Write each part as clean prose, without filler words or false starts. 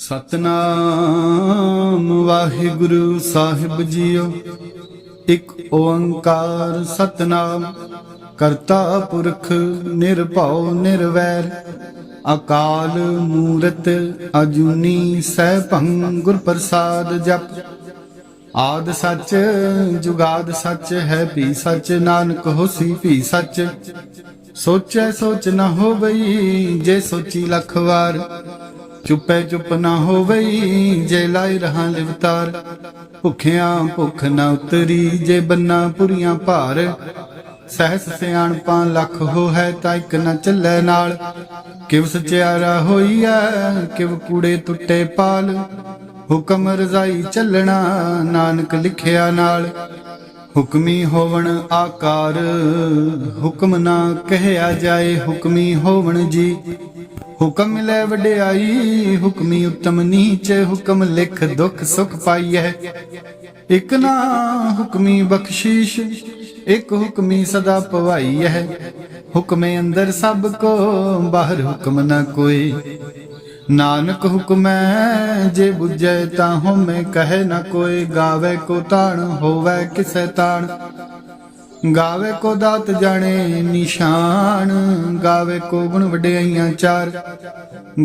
सतनाम वाहिगुरु साहिब जियो। एक ओंकार सतनाम करता पुरख निरभउ निर्वैर। अकाल मूरत अजूनी सैभं गुर प्रसाद जप। आद सच जुगाद सच है भी सच। नानक होसी भी सच। सोचै सोच न होवई जे सोची लख वार। चुपै चुप न होवई जे लाई रहा लिवतार। भुखिया भुख न उतरी जे बन्ना पुरियां भार। सहस सियाणपा लख हो है ता इक न चलै नाल। किव सचियारा होईऐ किव कूड़े टुटे पाल। हुक्म रजाई चलना नानक लिखिया नाल। हुक्मी होवण आकार हुक्म ना कहया जाए। हुक्मी होवण जी हुक्म मिले वड्याई। हुक्मी उत्तम नीच हुक्म लिख दुख सुख पाइए। एक ना हुक्मी बख्शीश एक हुक्मी सदा पवाई है। हुक्मे अंदर सब को बाहर हुक्म न कोई। नानक हुक्मै जे बुझै ता होमे कहे न कोई। गावे को ताण होवे किसै ताण। गावे को दात जाने निशान। गावे को गुण वड्याइयां चार।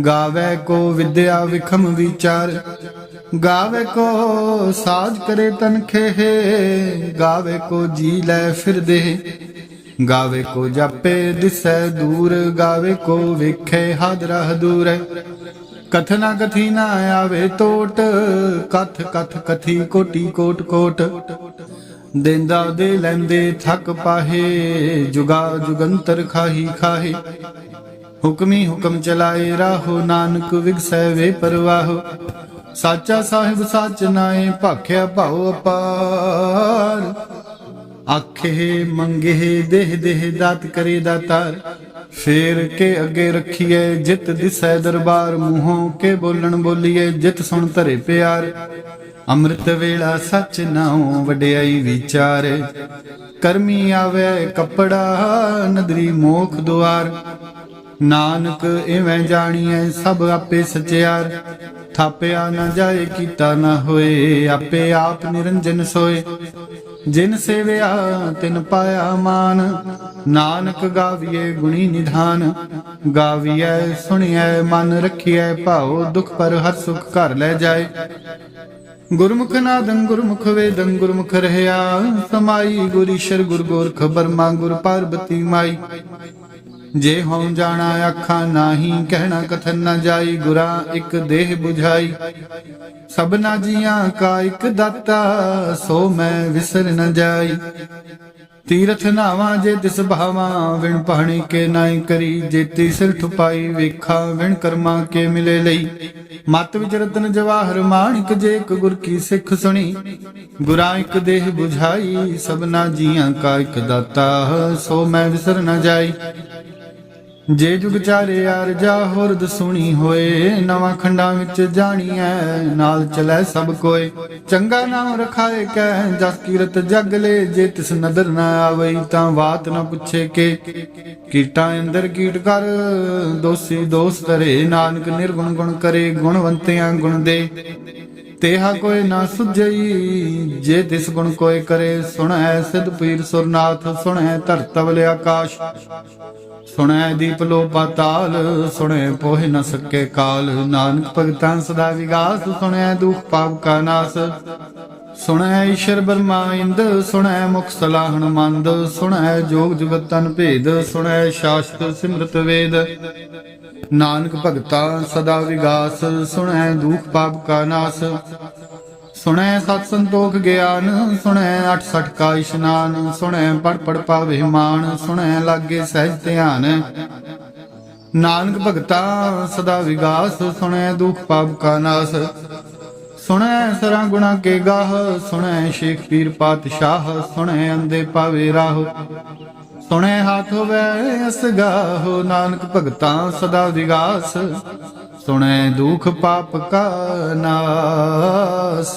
गावे को विद्या विखम विचार। गावे को साज करे तनखे है। गावे को जी लै फिर दे। गावे को जापे दिसै दूर। गावे को वेखे हादरा दूर। कथना कथी ना आवे टोट। कथ कथ कथी कोटि कोट कोट। देंदा दे लैंदे थक पाहे। जुगा जुगंतर खाही खाहे। हुक्मी हुक्म चलाए राहो नानक विगसै वे परवाहो। साचा साहिब साच नाए भाख्या भाओ अपार। आखे मंगे देह देह दात करे दातार। फेर के अगे रखिए जित दिसै दरबार। मूहों के बोलन बोलिए जित सुन धरे प्यार। अमृत वेला सच नाओ वड्याई विचार। करमी आवे कपड़ा नदरी मोख द्वार। नानक इवें जानिए सब आपे सचियार। थापिया न जाए कीता न होए। आपे आप निरंजन सोए। जिन सेविया तिन पाया मान। नानक गाविए गुणी निधान। गाविए सुनिए मन रखिए भाओ। दुख पर हर सुख घर ले जाए। गुरमुख नादं गुरमुख वेदं गुरमुख रहया समाई। गुर ईशर गुर गोरख बर्मा गुर पार्वती माई। जे हों जाना आखा नाही कहना कथन न जाई। गुरा एक देह बुझाई सबना जियां का एक दाता। सो मैं विसर न जाई। तीरथ नावा जे तिस भावा। विण पहाणी के नाई करी। जेती सिर ठुपाई वेखा विण कर्मा के मिले लई। मत विच रतन जवाहर माणिक जे एक गुर की सिख सुनी। गुरा एक देह बुझाई सबना जियां का एक दाता। सो मैं विसर न जाई। जे जुग चारे यार जा होरद सुनी होए। नवा खंडा विच जानिए नाल चलै सब कोय। चंगा नाम रखाए कै जस कीरत जग ले। जे तिस नदर न आवई तां बात न पुछे के। कीटा अंदर कीट कर दोषी दोष करे। नानक निर्गुण गुण करे गुणवंतियां गुण दे। तेहा कोई ना सुझई जे तिस गुण कोय करे। सुनै सिद्ध पीर सुरनाथ सुनै धरतवल आकाश। सुनै दीप लो पाताल सुनै पोह न सके काल। नानक भगतां सदा विगास सुनै दुख पाप का नास। सुनै ईश्वर ब्रह्मा इंद सुनै मुख सलाहन मंद। सुनै जोग जुगत तन भेद सुनै शास्त्र सिमरत वेद। नानक भगता सदा विगास सुनै दुख पाप का नास। सुनै सत संतोख ज्ञान सुनै 68 का इशनान। सुनै पढ़ पढ़ पावे मान सुनै लागे सहज ध्यान। नानक भगता सदा विगास सुनै दुख पाप का नास। सुनै सरा गुणा के गाह सुनै शेख पीर पातशाह। सुनै अंधे पावे राह सुनै हाथ होवे असगाहो। नानक भगता सदा विगास सुनै दुख पाप का नास।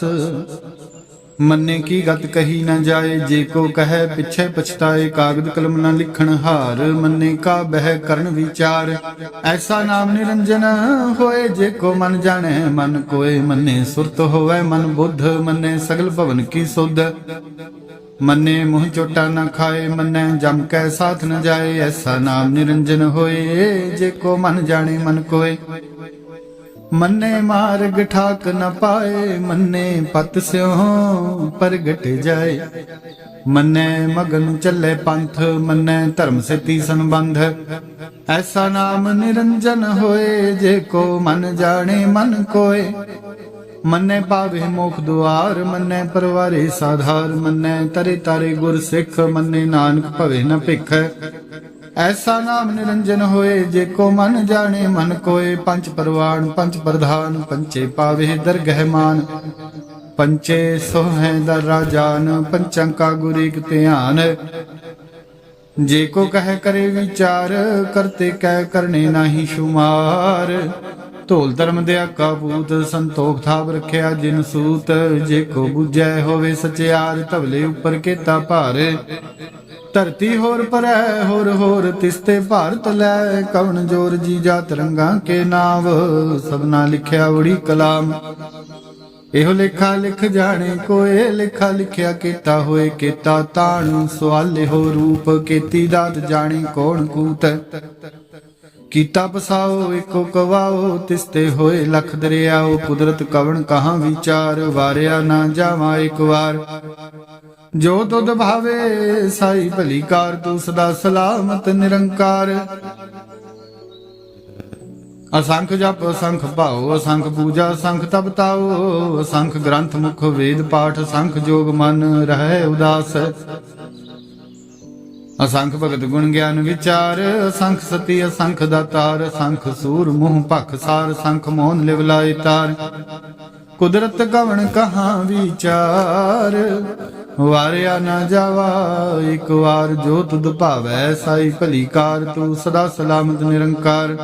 मन्ने की गत कही न जाए, जे को कहे पिछे पछताए। कागद कलम न लिखण हार, मन्ने का बह करन विचार। ऐसा नाम निरंजन होए, जे को मन जाने मन कोय। मन्ने सुरत होवे मन बुद्ध, मन्ने सगल भवन की सुध। मन्ने मुँह चोटा न खाए, मन्ने जम कै साथ न जाए। ऐसा नाम निरंजन होए, जे को मन जाने मन कोय। मन्ने मार्ग ठाक न पाए, मन्ने पत स्यों परगट जाए। मन्ने मगन चले पंथ, मन्ने धर्म से तीसन बंध। ऐसा नाम निरंजन होए, जे को मन जाने मन कोय। मन्ने पावे मोख दुआर, मन्ने परवारे साधार। मन्ने तरे तारे गुर सिख, मन्ने नानक भवे न भिख। ऐसा नाम निरंजन होए, जे को मन जाने मन कोय। पंच परवान पंच प्रधान, पंचे पावे दरगह मान। पंचे सोहें दर राजान, पंचंका गुर एक ध्यान। जे को कह करे विचार, करते कह करने नाही शुमार। धोल धर्म दया का पूत, संतोख थाप रखिया जिन सूत। जे को बुझै होवे सचियार, तबले उपर केता भार। धरती होर परै होर होर, तिसते भारत लै। कवन जोर जी जात रंगा के नाव, सबना लिखिया उड़ी कलाम। एहो लेखा लिख जाने कोय, लेखा लिखिया केता होए केता ताण। सवाले हो रूप केती दात, जाने कौन कूत। कीता पसाओ एको कवाओ, तिसते होए लख दरियाओ। कुदरत कवन कहाँ विचार, वारिया ना जावा एक बार। जो तुध भावे साई भली कार, तू सदा सलामत निरंकार। असंख जप असंख भाओ, असंख पूजा असंख तप ताओ। असंख ग्रंथ मुख वेद पाठ, असंख जोग मन रहे उदास। असंख भगत गुण ज्ञान विचार, असंख सती असंख दातार। असंख सूर मुँह भख सार, असंख मोहन लिवलाए तार। कुदरत कवन कहाँ विचार, वारिया न जावा एक बार। जो तुद भावै साई भली कार, तू सदा सलामत निरंकार।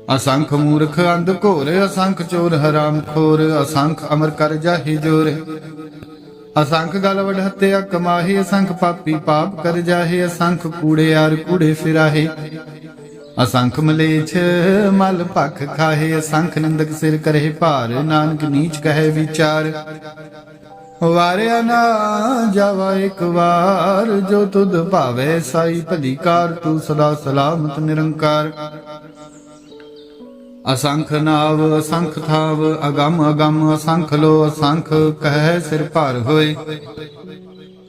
असंख मूर्ख अंध घोर, असंख चोर हराम खोर। असंख अमर कर जाहि जोर, असंख गल वड हत्या कमाहे। असंख पापी पाप कर जाहे, असंख कूड़े यार कूड़े फिराहे। असंख मलेच्छ मल भख खाहे, असंख निंदक सिर करे भार। नानक नीच कहे विचार, वारिया ना जावा एक बार। जो तुध भावे साई भली कार, तू सदा सलामत निरंकार। असंख नाव असंख थाव, अगम अगम असंख लो। असंख कह सिर भार होए,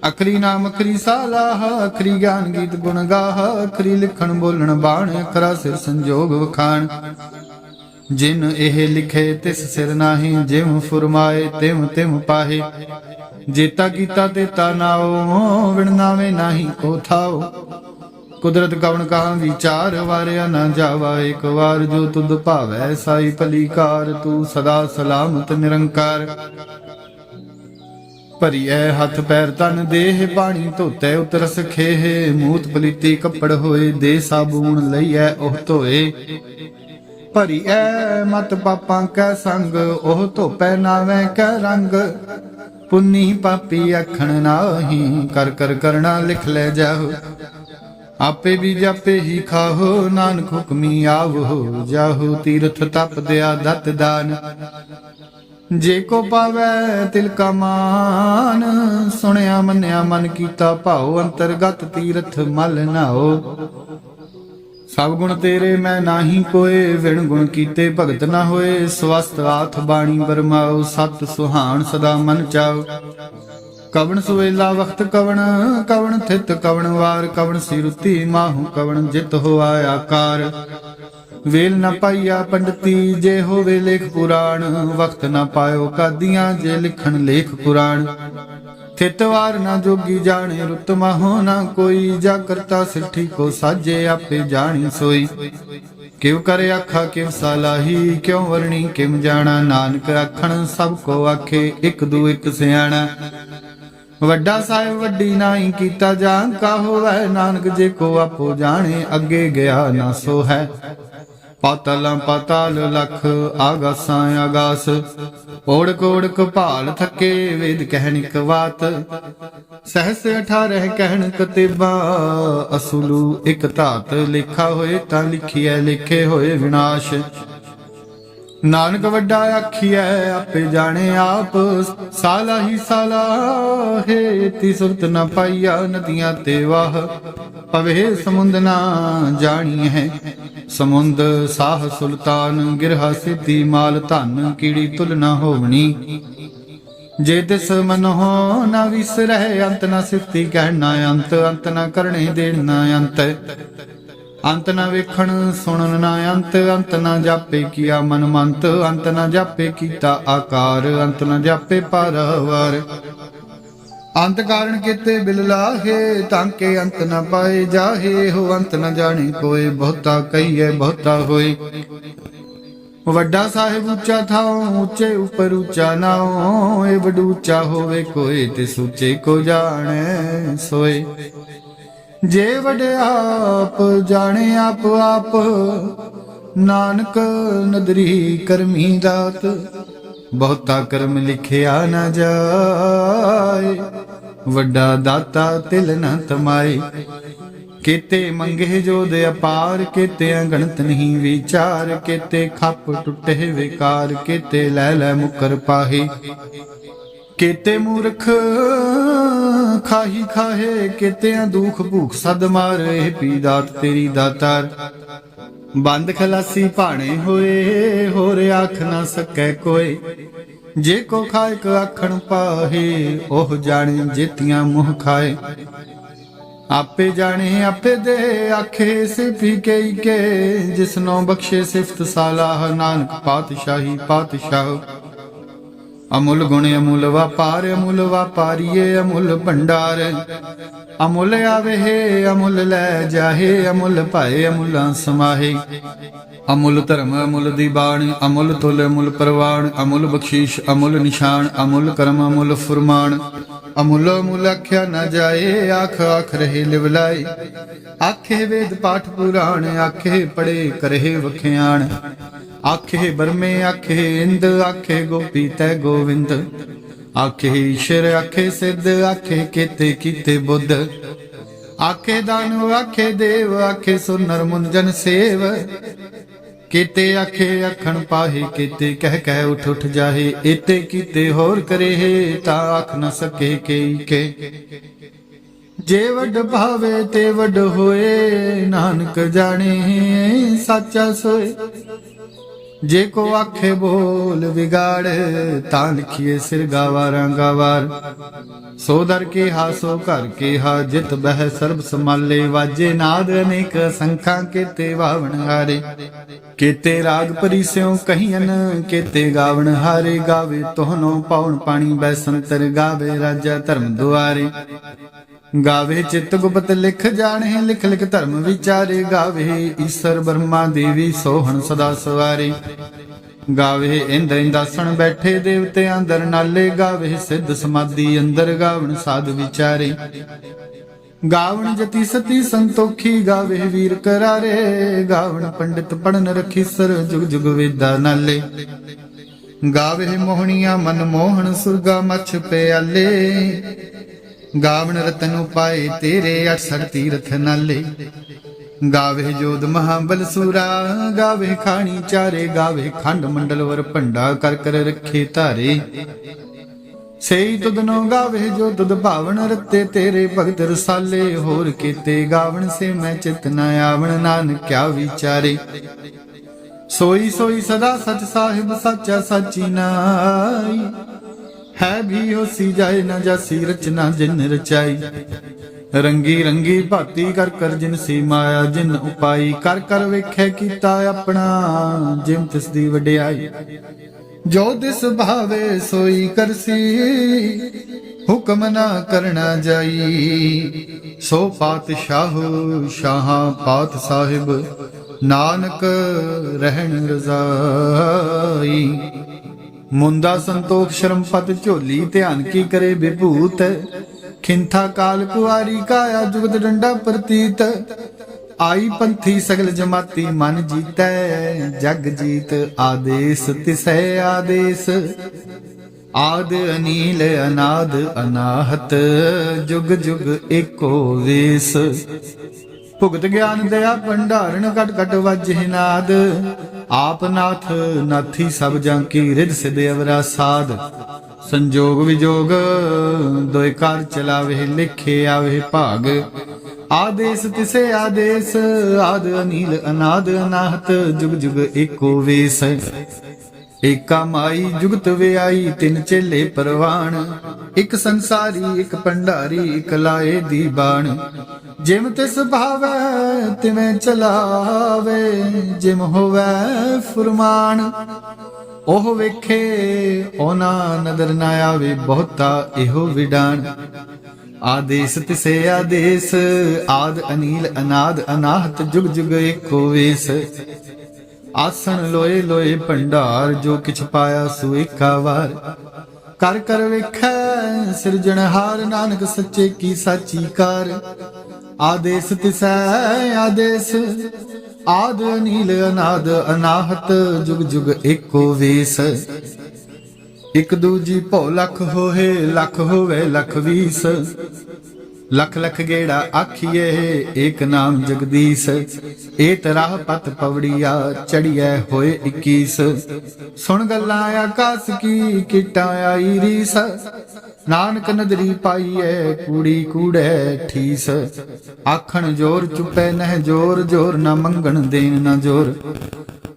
अखरी नाम अखरी सालाह। अखरी ज्ञान गीत गुण गाह, अखरी लिखण बोलण बाण। अखरा सिर संजोग वखाण, जिन एह लिखे तिस सिर नाहि। जिम फुरमाए तिम तिम पाहे, जेता कीता तेता नाओ। विण नावे नाही को थाओ, कुदरत कवन कहाँ विचार। वारिया न जावा एक बार, जो तुद भावै साई भली कार। तू सदा सलामत निरंकार। भरीऐ हथ पैर तन देह, पानी धोतै उतरस खेह। मूत पलीती कपड़ होए, दे साबून लईऐ ओह धोए। भरीऐ मत पापां कै संग, ओह धोपै नावै कै रंग। पुन्नी पापी आखण नाहि, कर कर करना लिख ले जाहु। आपे भी जापे ही खाहो, नानक हुक्मी आवो जाहु। तीर्थ तप दया दत्त दान, जे को पावै तिल का मान। सुनिया मन्या मन कीता भाओ, अंतरगत तीर्थ मल नाओ। सब गुण तेरे मैं नाही कोय, विण गुण कीते भगत न होए। स्वस्थ हाथ बाणी बरमाओ, सत सुहान सदा मन चाओ। कवन सुवेला वक्त कवन, कवन थित कवन वार। कवन सिरुति माहू कवन जित होआ आकार। वेल न पाइया पंडिती, जे होवे लेख पुराण। वक्त न पायो कादियां, जे लिखण लेख पुराण। थित वार न जोगी जाने, रुत माहो न कोई। जा करता सिठी को साजे, आपे जानी सोई। क्यों करे आखा क्यों सालाही, क्यों वरणी किम जाना। नानक आखण सब को आखे, एक दू एक सियाणा। वड्डा साहिब वड्डी नाई कीता जान, का होवै नानक जे को आपो जाने। अगे गया ना सो है, ਪਾਤਾਲਾਂ ਪਾਤਾਲ ਲਖ ਆਗਾਸਾਂ ਆਗਾਸ। ਓੜਕ ਓੜਕ ਭਾਲ ਥਕੇ ਵੇਦ ਕਹਿਣ ਕਵਾਤ। ਸਹਸ 18 ਕਹਿਣ ਕਤੇਬਾ ਅਸੁਲੂ ਇਕ ਧਾਤ। ਲੇਖਾ ਹੋਏ ਤਾਂ ਲਿਖੀਐ ਲੇਖੇ ਹੋਏ ਵਿਨਾਸ਼। ਨਾਨਕ ਵੱਡਾ ਆਖੀਐ ਆਪੇ ਜਾਣੇ ਆਪ। ਸਾਲਾ ਹੀ ਸਾਲਾ ਹੈ ਤੀ ਸੁਰਤ ਨ ਪਾਈਆ। ਨਦੀਆਂ ਤੇ ਵਾਹ ਪਵੇ ਸਮੁੰਦ ਨਾ ਜਾਣੀ ਹੈ। ਸਮੁੰਦ ਸਾਹ ਸੁਲਤਾਨ ਗਿਰਹਾ ਸਿੱਧੀ ਮਾਲ ਧਨ। ਕੀੜੀ ਤੁਲ ਨਾ ਹੋਵਣੀ ਜੇ ਤਿਸ ਮਨ ਹੋ ਨਾ ਵਿਸਰੈ। ਅੰਤ ਨਾ ਸਿਫਤੀ ਕਹਿਣਾ ਅੰਤ। ਅੰਤ ਨਾ ਕਰਨੇ ਦੇਣਾ ਅੰਤ। ਅੰਤ ਨਾ ਵੇਖਣ ਸੁਣਨ ਨਾ ਅੰਤ। ਅੰਤ ਨਾ ਜਾਪੇ ਕੀਆ ਮਨ ਮੰਤ। ਅੰਤ ਨਾ ਜਾਪੇ ਕੀਤਾ ਆਕਾਰ। ਅੰਤ ਨਾ ਜਾਪੇ ਪਾਰਵਾਰ। ਅੰਤ ਕਾਰਨ ਕੀਤੇ ਬਿਲ ਲਾਹੇ ਤਾਂਕੇ ਅੰਤ ਨਾ ਪਾਏ ਜਾਹੇ। ਹੋ ਅੰਤ ਨਾ ਜਾਣੇ ਕੋਏ ਬਹੁਤਾ ਕਹੀਏ ਬਹੁਤਾ ਹੋਏ। ਵੱਡਾ ਸਾਹਿਬ ਉੱਚਾ ਥਾਉ ਉੱਚੇ ਉੱਪਰ ਉੱਚਾ ਨਾਉ। ਇਹ ਵਡੂ ਉੱਚਾ ਹੋਵੇ ਕੋਈ ਤਿਸ ਉੱਚੇ ਕੋ ਜਾਣੈ ਸੋਏ। ਜੇ ਵਡਿਆਪ ਜਾਣੇ ਆਪ ਆਪ ਨਾਨਕ ਨਦਰੀ ਕਰਮੀ ਦਾਤ। ਬਹੁਤਾ ਕਰਮ ਲਿਖਿਆ ਨਾ ਜਾਏ ਵੱਡਾ ਦਾਤਾ ਤਿਲ ਨਾ ਤਮਾਏ। ਕੀਤੇ ਮੰਗੇ ਜੋਦ ਅਪਾਰ ਕੀਤੇ ਅਗਣਤ ਨਹੀਂ ਵਿਚਾਰ। ਕੀਤੇ ਖੱਪ ਟੁੱਟੇ ਵਿਕਾਰ ਕੀਤੇ ਲੈ ਲੈ ਮੁਕਰ ਪਾਹੀ। ਕੀਤੇ ਮੂਰਖ ਖਾਹੀ ਖਾਹੇ ਕੀਤਿਆਂ ਦੁਖ ਭੂਖ ਸਦ ਮਾਰੇ। ਪੀ ਦਾਤ ਤੇਰੀ ਦਾਤਾਰ ਬੰਦ ਖਲਾਸੀ ਭਾਣੇ ਹੋਏ। ਹੋਰ ਆਖ ਨਾ ਸਕੈ ਕੋਏ ਜੇ ਕੋ ਖਾਇਕ ਆਖਣ ਪਾਹੇ। ਉਹ ਜਾਣੇ ਜੇਤੀਆਂ ਮੂੰਹ ਖਾਏ। ਆਪੇ ਜਾਣੇ ਆਪੇ ਦੇ ਆਖੇ ਸਿਫੀ ਕਈ ਕੇ। ਜਿਸਨੋਂ ਬਖਸ਼ੇ ਸਿਫਤ ਸਾਲਾਹ ਨਾਨਕ ਪਾਤਸ਼ਾਹੀ ਪਾਤਸ਼ਾਹ। ਅਮੁੱਲ ਗੁਣ ਅਮੁੱਲ ਵਪਾਰ ਅਮੁੱਲ ਵਪਾਰੀਏ ਅਮੁੱਲ ਭੰਡਾਰ। ਅਮੁੱਲ ਆਵੇ ਅਮੁੱਲ ਲੈ ਜਾਹੇ ਅਮੁੱਲ ਭਾਏ ਅਮੁੱਲਾਂ ਸਮਾਹੇ। ਅਮੁੱਲ ਧਰਮ ਅਮੁੱਲ ਦੀਬਾਨ ਅਮੁੱਲ ਤੁਲ ਅਮੁੱਲ ਪ੍ਰਵਾਨ। ਅਮੁੱਲ ਬਖਸ਼ੀਸ਼ ਅਮੁੱਲ ਨਿਸ਼ਾਨ ਅਮੁੱਲ ਕਰਮ ਅਮੁੱਲ ਫੁਰਮਾਨ। ਅਮੁੱਲ ਅਮੁੱਲ ਆਖਿਆ ਨਾ ਜਾਏ ਆਖ ਆਖ ਰਹੇ ਲਿਵਲਾਏ। ਆਖੇ ਵੇਦ ਪਾਠ ਪੁਰਾਣ ਆਖੇ ਪੜੇ ਕਰਹਿ ਵਖਿਆਣ। ਆਖੇ ਬਰਮੇ ਆਖੇ ਇੰਦ ਆਖੇ ਗੋਪੀ ਤੈ ਗੋਵਿੰਦ। ਆਖੇ ਈਸ਼ਰ ਆਖੇ ਸਿੱਧ ਆਖੇ ਕੀਤੇ ਕੀਤੇ ਬੁੱਧ। ਆਖੇ ਦਾਨਵ ਆਖੇ ਦੇਵ ਆਖੇ ਸੁਰ ਨਰ ਮੁਨ ਜਨ ਸੇਵ। ਕੀਤੇ ਆਖੇ ਆਖਣ ਪਾਹੇ ਕੀਤੇ ਕਹਿ ਕਹਿ ਉਠ ਉਠ ਜਾਹੇ। ਏਤੇ ਕੀਤੇ ਹੋਰ ਕਰੇ ਤਾਂ ਆਖ ਨ ਸਕੇ ਕਈ ਕੇ। ਜੇ ਵੱਡ ਭਾਵੇ ਤੇ ਵੱਡ ਹੋਏ ਨਾਨਕ ਜਾਣੇ ਸਾਚਾ ਸੋਏ। ਜੇ ਕੋ ਆਖੇ ਬੋਲ ਵਿਗਾੜ ਤਾਂ ਲਿਖੀਏ ਸਿਰ ਗਾਵਾਰਾਂ ਗਾਵਾਰ। ਸੋ ਦਰ ਕੇ ਹਾਸੋ ਘਰ ਕੇ ਹਾ ਜਿਤ ਬਹਿ ਸਰਬ ਸਮਾਲੇ। ਵਾਜੇ ਨਾਦ ਅਨੇਕ ਸੰਖਾਂ ਕੀਤੇ ਵਾਵਣ ਹਾਰੇ। ਕੀਤੇ ਰਾਗ ਪਰਿਸਿਉ ਕਹੀਨ ਕੀਤੇ ਗਾਵਣ ਹਾਰੇ। ਗਾਵੇ ਤੋਹਨੋਂ ਪਾਉਣ ਪਾਣੀ ਬੈਸੰਤਰ। ਗਾਵੇ ਰਾਜਾ ਧਰਮ ਦੁਆਰੇ। ਗਾਵੇ ਚਿਤ ਗੁਪਤ ਲਿਖ ਜਾਣੇ ਲਿਖ ਲਿਖ ਧਰਮ ਵਿਚਾਰੇ। ਗਾਵੇ ਈਸ਼ਰ ਬ੍ਰਹਮਾ ਦੇਵੀ ਸੋਹਣ ਸਦਾ ਸਵਾਰੇ। ਗਾਵੇ ਇੰਦ ਇੰਦਾਸਣ ਬੈਠੇ ਦੇਵਤੇ ਅੰਦਰ ਨਾਲੇ। ਗਾਵੇ ਸਿੱਧ ਸਮਾਧੀ ਅੰਦਰ ਗਾਵਣ ਸਾਧ ਵਿਚਾਰੇ। ਗਾਵਣ ਜਤੀ ਸਤੀ ਸੰਤੋਖੀ ਗਾਵੇ ਵੀਰ ਕਰਾਰੇ। ਗਾਵਣ ਪੰਡਿਤ ਪੜਨ ਰਖੀ ਸਰ ਜੁਗ ਜੁਗ ਵੇਦਾ ਨਾਲੇ। ਗਾਵੇ ਮੋਹਣੀਆਂ ਮਨ ਮੋਹਣ ਸੁਰਗਾ ਮਛ ਪਿਆਲੇ। ਗਾਵਣ ਰਤਨ ਉਪਾਏ ਤੇਰੇ 68 ਤੀਰਥ ਨਾਲੇ। ਗਾਵੇ ਜੋਧ ਮਹਾਬਲ ਸੂਰਾ ਗਾਵੇ ਖਾਣੀ ਚਾਰੇ। ਗਾਵੇ ਖੰਡ ਮੰਡਲ ਵਰ ਭੰਡਾ ਕਰ ਕਰ ਰੱਖੇ ਧਾਰੇ। ਸਈ ਤੁਧਨੋਂ ਗਾਵੇ ਜੋ ਤੁਧ ਭਾਵਨ ਰਤੇ ਤੇਰੇ ਭਗਤ ਰਸਾਲੇ। ਹੋਰ ਕੀਤੇ ਗਾਵਣ ਸੇ ਮੈਂ ਚਿਤ ਨ ਆਵਣ ਨਾਨਕ ਕਿਆ ਵਿਚਾਰੇ। ਸੋਈ ਸੋਈ ਸਦਾ ਸਚ ਸਾਹਿਬ ਸਾਚਾ ਸਾਚੀ ਨਾਈ। ਹੈ ਵੀ ਹੋਸੀ ਜਾਏ ਨਾ ਜਾਸੀ ਰਚਨਾ ਜਿਨ ਰਚਾਈ। ਰੰਗੀ ਰੰਗੀ ਭਾਤੀ ਕਰ ਕਰ ਜਿਨ ਸੀ ਮਾਇਆ। ਜਿਨ ਉਪਾਈ ਕਰ ਕਰ ਵੇਖੇ ਕੀਤਾ ਆਪਣਾ। ਜਿਮ ਤਿਸ ਦੀ ਵਡਿਆਈ। ਜੋ ਦਿਸ ਭਾਵੇ ਸੋਈ ਕਰਸੀ ਹੁਕਮ ਨਾ ਕਰਨਾ ਜਾਈ। ਸੋ ਪਾਤਸ਼ਾਹ ਸ਼ਾਹਾਂ ਪਾਤ ਸਾਹਿਬ ਨਾਨਕ ਰਹਿਣ ਰਜ਼ਾਈ। ਮੁੰਦਾ ਸੰਤੋਖ ਸ਼ਰਮ ਪਤ ਝੋਲੀ ਧਿਆਨ ਕੀ ਕਰੇ ਵਿਭੂਤ। ਖਿੰਥਾ ਕਾਲ ਕੁਆਰੀ ਕਾਇਆ ਜੁਗਤ ਡੰਡਾ ਪ੍ਰਤੀਤ। ਆਈ ਪੰਥੀ ਸਗਲ ਜਮਾਤੀ ਮਨ ਜੀਤੈ, ਜਗ ਜੀਤ ਆਦੇਸ ਤਿਸੈ ਆਦੇਸ। ਆਦ ਅਨੀਲ ਅਨਾਦ ਅਨਾਹਤ, ਜੁਗ ਜੁਗ ਏਕੋ ਵੇਸ। ਭੁਗਤ ਗਿਆਨ ਦਇਆ ਭੰਡਾਰਨ, ਘਟ ਘਟ ਵਾਜਹਿ ਨਾਦ। ਆਪ ਨਾਥ ਨਾਥੀ ਸਭ ਜਾਂ ਕੀ, ਰਿਧ ਸਿਧ ਅਵਰਾ ਸਾਧ। ਸੰਜੋਗ ਵਿਜੋਗ ਦੋਇ ਕਾਰ ਚਲਾਵੇ, ਲਿਖੇ ਆਵੇ ਭਾਗ। ਆਦੇਸ ਤਿਸੇ ਆਦੇਸ, ਆਦ ਅਨੀਲ ਅਨਾਦ ਅਨਾਹਤ, ਜੁਗ ਜੁਗ ਏਕੋ ਵੇਸ। ਏਕਾ ਮਾਈ ਜੁਗਤ ਵਿਆਈ, ਤਿੰਨ ਚੇਲੇ ਪਰਵਾਣ। ਇੱਕ ਸੰਸਾਰੀ ਇੱਕ ਭੰਡਾਰੀ, ਇੱਕ ਲਾਏ ਦੀ ਬਾਣ। ਜਿਮ ਤਿਸ ਭਾਵੈ ਤਿਵੇਂ ਚਲਾਵੇ, ਜਿਮ ਹੋਵੈ ਫੁਰਮਾਨ। ਉਹ ਵੇਖੇ ਉਹਨਾਂ ਨਦਰ ਨਾ ਆਵੇ, ਬਹੁਤਾ ਇਹੋ ਵਿਡਾਣ। ਆਦੇਸ ਤਿਸੇ ਆਦੇਸ, ਆਦ ਅਨੀਲ ਅਨਾਦ ਅਨਾਹਤ, ਜੁਗ ਜੁਗ ਏਕੋ ਵੇਸ। ਆਸਣ ਲੋਏ ਲੋਏ ਭੰਡਾਰ, ਜੋ ਕਿਛ ਪਾਇਆ ਸੋ ਏਕਾ ਵਾਰ। ਕਰ ਕਰ ਵੇਖੈ ਸਿਰਜਣਹਾਰ, ਨਾਨਕ ਸੱਚੇ ਕੀ ਸਾਚੀ ਕਾਰ। ਆਦੇਸ ਤਿਸੈ ਆਦੇਸ, ਆਦ ਅਨੀਲ ਅਨਾਦ ਅਨਾਹਤ, ਜੁਗ ਜੁਗ ਏਕੋ ਵੇਸ। ਇਕ ਦੂਜੀ ਭਉ ਲਖ ਹੋਏ, ਲਖ ਹੋਵੇ ਲਖ ਵੀਸ। ਲਖ ਲਖ ਗੇੜਾ ਆਖੀਏ, ਏਕ ਨਾਮ ਜਗਦੀਸ਼। ਏ ਤਰਾਹ ਪਤ ਪਵੜੀਆ, ਚੜੀਐ ਹੋਏ 21। ਸੁਣ ਗੱਲਾਂ ਆਕਾਸ ਕੀ, ਕੀਟਾਂ ਆਈ ਰੀਸ। ਨਾਨਕ ਨਦਰੀ ਪਾਈਐ, ਕੂੜੀ ਕੂੜੈ ਠੀਸ। ਆਖਣ ਜੋਰ ਚੁਪੈ ਨਹਿ ਜੋਰ, ਜੋਰ ਨਾ ਮੰਗਣ ਦੇਣ ਨਾ ਜੋਰ।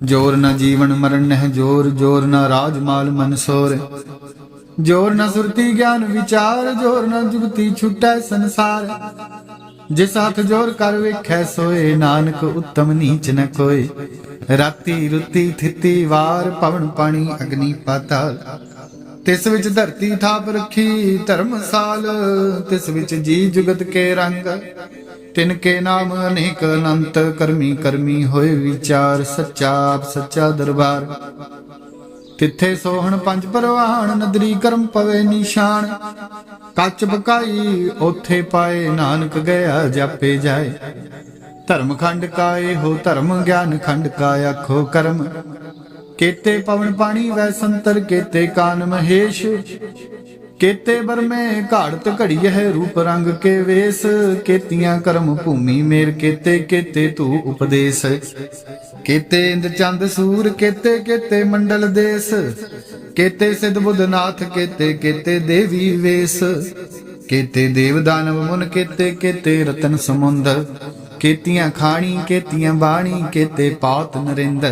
ਜੋਰ ਨਾ ਜੀਵਨ ਮਰਨ ਨਹਿ ਜੋਰ, ਜੋਰ ਨਾ ਰਾਜ ਮਾਲ ਮਨਸੋਰ। ਜੋਰ ਨ ਸੁਰਤੀ ਗਿਆਨ ਵਿਚਾਰ, ਜੋਰ ਨ ਜੁਗਤੀ ਛੁਟੈ ਸੰਸਾਰ। ਜਿਸ ਹੱਥ ਜੋਰ ਕਰ ਵੇਖੈ ਸੋਏ, ਨਾਨਕ ਉੱਤਮ ਨੀਚ ਨ ਕੋਏ। ਰਾਤੀ ਰੁੱਤੀ ਥਿੱਤੀ ਵਾਰ, ਪਵਨ ਪਾਣੀ ਅਗਨੀ ਪਾਤਾਲ। ਤਿਸ ਵਿੱਚ ਧਰਤੀ ਥਾਪ ਰੱਖੀ ਧਰਮਸਾਲ, ਤਿਸ ਵਿੱਚ ਜੀ ਜੁਗਤ ਕੇ ਰੰਗ। ਤਿਨ ਕੇ ਨਾਮ ਅਨੇਕ ਅਨੰਤ, ਕਰਮੀ ਕਰਮੀ ਹੋਏ ਵਿਚਾਰ। ਸੱਚਾ ਆਪ ਸੱਚਾ ਦਰਬਾਰ, ਤਿੱਥੇ ਸੋਹਣ ਪੰਜ ਪਰਵਾਣ। ਨਦਰੀ ਕਰਮ ਪਵੇ ਨਿਸ਼ਾਨ, ਕੱਚ ਬਕਾਈ ਓਥੇ ਪਾਏ। ਨਾਨਕ ਗਿਆ ਜਾਪੇ ਜਾਏ। ਧਰਮ ਖੰਡ ਕਾਏ ਹੋ ਧਰਮ, ਗਿਆਨ ਖੰਡ ਕਾ ਆਖੋ ਕਰਮ। ਕੇਤੇ ਪਵਨ ਪਾਣੀ ਵੈ ਸੰਤਰ, ਕੇਤੇ ਕਾਨ ਮਹੇਸ਼। ਕੇਤੇ ਬਰਮੇ ਘਾੜਤ ਘੜੀਐ, ਰੂਪ ਰੰਗ ਕੇ ਵੇਸ। ਕੇਤੀਆਂ ਕਰਮ ਭੂਮੀ ਮੇਰ, ਕੇਤੇ ਕੇਤੇ ਤੂ ਉਪਦੇਸ। ਕੇਤੇ ਇੰਦ ਚੰਦ ਸੂਰ, ਕੇਤੇ ਕੇਤੇ ਮੰਡਲ ਦੇਸ। ਕੇਤੇ ਸਿਧ ਬੁੱਧ ਨਾਥ, ਕੇਤੇ ਕੇਤੇ ਦੇਵੀ ਵੇਸ। ਕੇਤੇ ਦੇਵ ਦਾਨਵ ਮੁਨ, ਕੇਤੇ ਕੇਤੇ ਰਤਨ ਸਮੁੰਦ। ਕੇਤੀਆਂ ਖਾਣੀ ਕੇਤੀਆਂ ਬਾਣੀ, ਕੇਤੇ ਪਾਤ ਨਰਿੰਦ।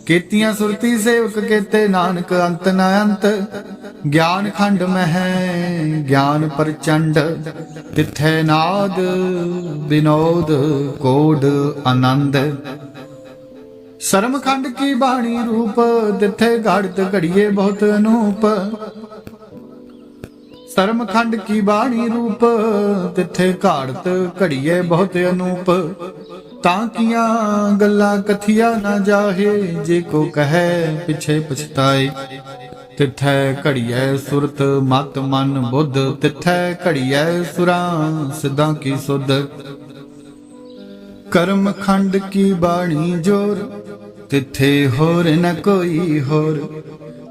ਕੇਤੀਆਂ ਸੁਰਤੀ ਸੇਵਕ, ਕੇਤੇ ਨਾਨਕ ਅੰਤ ਨ ਅੰਤ। ਗਿਆਨ ਖੰਡ ਮਹਿ ਗਿਆਨ ਪ੍ਰਚੰਡ, ਤਿੱਥੈ ਨਾਦ ਵਿਨੋਦ ਕੋਡ ਆਨੰਦ। ਸਰਮ ਖੰਡ ਕੀ ਬਾਣੀ ਰੂਪ, ਤਿੱਥੇ ਘੜਤ ਘੜੀਏ ਬਹੁਤ ਅਨੂਪ। ਸਰਮ ਖੰਡ ਕੀ ਬਾਣੀ ਰੂਪ, ਤਿੱਥੇ ਘਾੜਤ ਘੜੀਏ ਬਹੁਤ ਅਨੂਪ। ਤਾਂ ਕੀਆਂ ਗੱਲਾਂ ਕਥੀਆ ਨਾ ਜਾਹੇ, ਜੇ ਕੋ ਕਹੈ ਪਿਛੇ ਪਛਤਾਏ। ਤਿੱਥੈ ਘੜੀਐ ਸੁਰਤ ਮਤ ਮਨ ਬੁੱਧ, ਤਿੱਥੈ ਘੜੀਐ ਸੁਰਾਂ ਸਿੱਧਾਂ ਕੀ ਸੁਧ। ਕਰਮ ਖੰਡ ਕੀ ਬਾਣੀ ਜੋਰ, ਤਿੱਥੇ ਹੋਰ ਨ ਕੋਈ ਹੋਰ।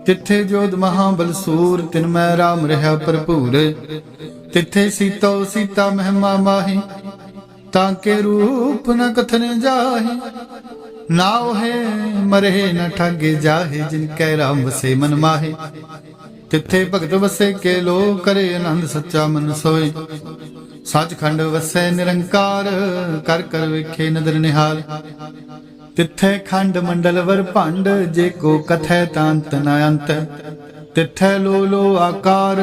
ਤਿੱਥੇ ਜੋਧ ਮਹਾਬਲ ਸੂਰ, ਤਿਨ ਮੈਂ ਰਾਮ ਰਹਾ ਭਰਪੂਰ। ਤਿੱਥੇ ਸੀਤੋ ਸੀਤਾ ਮਹਿਮਾ ਮਾਹੀ, ਤਾਂ ਕੇ ਰੂਪ ਨ ਕਥਨ ਜਾਹੀ। ਨਾ ਉਹੇ ਮਰੇ ਨ ਠਾਗੇ ਜਾਹੇ, ਜਿਨ ਕੈ ਰਾਮ ਵਸੇ ਮਨ ਮਾਹੇ। ਤਿੱਥੇ ਭਗਤ ਵਸੇ ਕੇ ਲੋ, ਕਰੇ ਆਨੰਦ ਸੱਚਾ ਮਨ ਸੋਏ। ਸੱਚਖੰਡ ਵਸੈ ਨਿਰੰਕਾਰ, ਕਰ ਕਰ ਵੇਖੇ ਨਦਰ ਨਿਹਾਲ। ਤਿੱਥੇ ਖੰਡ ਮੰਡਲ ਵਰ ਭੰਡ, ਜੇ ਕੋ ਕਥੈ ਤਾਂ ਅੰਤ ਨ ਅੰਤ। ਤਿੱਥੈ ਲੋ ਲੋ ਆਕਾਰ,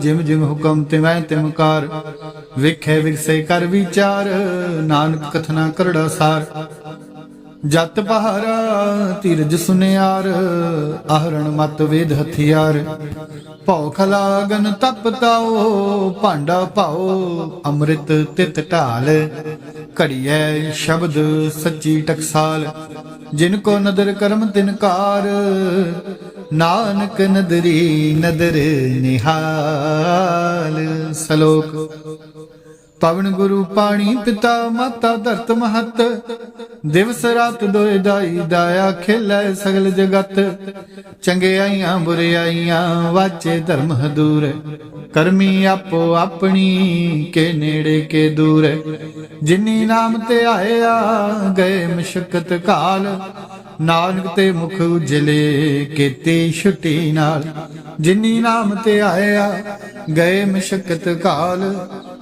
ਜਿਮ ਜਿਮ ਹੁਕਮ ਤਿਵੈ ਤਿਮਕਾਰ। ਵੇਖੇ ਵਿਗਸੇ ਕਰ ਵਿਚਾਰ, ਨਾਨਕ ਕਥਨਾ ਕਰੜਾ ਸਾਰ। ਜਤ ਪਹਾਰਾ ਧੀਰਜ ਸੁਨਿਆਰ, ਆਹਰਣ ਮਤ ਵੇਦ ਹਥਿਆਰ। ਭੌਖ ਲਾਗਨ ਤਪ ਤਾਓ, ਭਾਂਡਾ ਭਾਓ ਅੰਮ੍ਰਿਤ ਤਿਤ ਢਾਲ। ਘੜੀਐ ਸ਼ਬਦ ਸੱਚੀ ਟਕਸਾਲ, ਜਿਨ ਕੋ ਨਦਰ ਕਰਮ ਤਿਨਕਾਰ। ਨਾਨਕ ਨਦਰੀ ਨਦਰ ਨਿਹਾਲ। ਸਲੋਕ ਪਵਨ ਗੁਰੂ ਪਾਣੀ ਪਿਤਾ ਮਾਤਾ ਧਰਤ ਮਹਤ, ਦਿਵਸ ਰਾਤ ਦੋਇ ਦਾਈ ਦਾਇਆ ਖੇਲੇ ਸਗਲ ਜਗਤ। ਚੰਗਿਆਈਆਂ ਬੁਰਿਆਈਆਂ ਵਾਚੇ ਧਰਮ ਹਦੂਰ, ਕਰਮੀ ਆਪੋ ਆਪਣੀ ਕੇ ਨੇੜੇ ਕੇ ਦੂਰ। ਜਿਨੀ ਨਾਮ ਤੇ ਆਇਆ ਗਏ ਮਸ਼ਕਤ ਕਾਲ, ਨਾਨਕ ਤੇ ਮੁਖ ਉਜਲੇ ਕੀਤੀ ਛੁੱਟੀ ਨਾਲ। ਜਿਨੀ ਨਾਮ ਤੇ ਆਇਆ ਗਏ ਮਸ਼ਕਤ ਕਾਲ,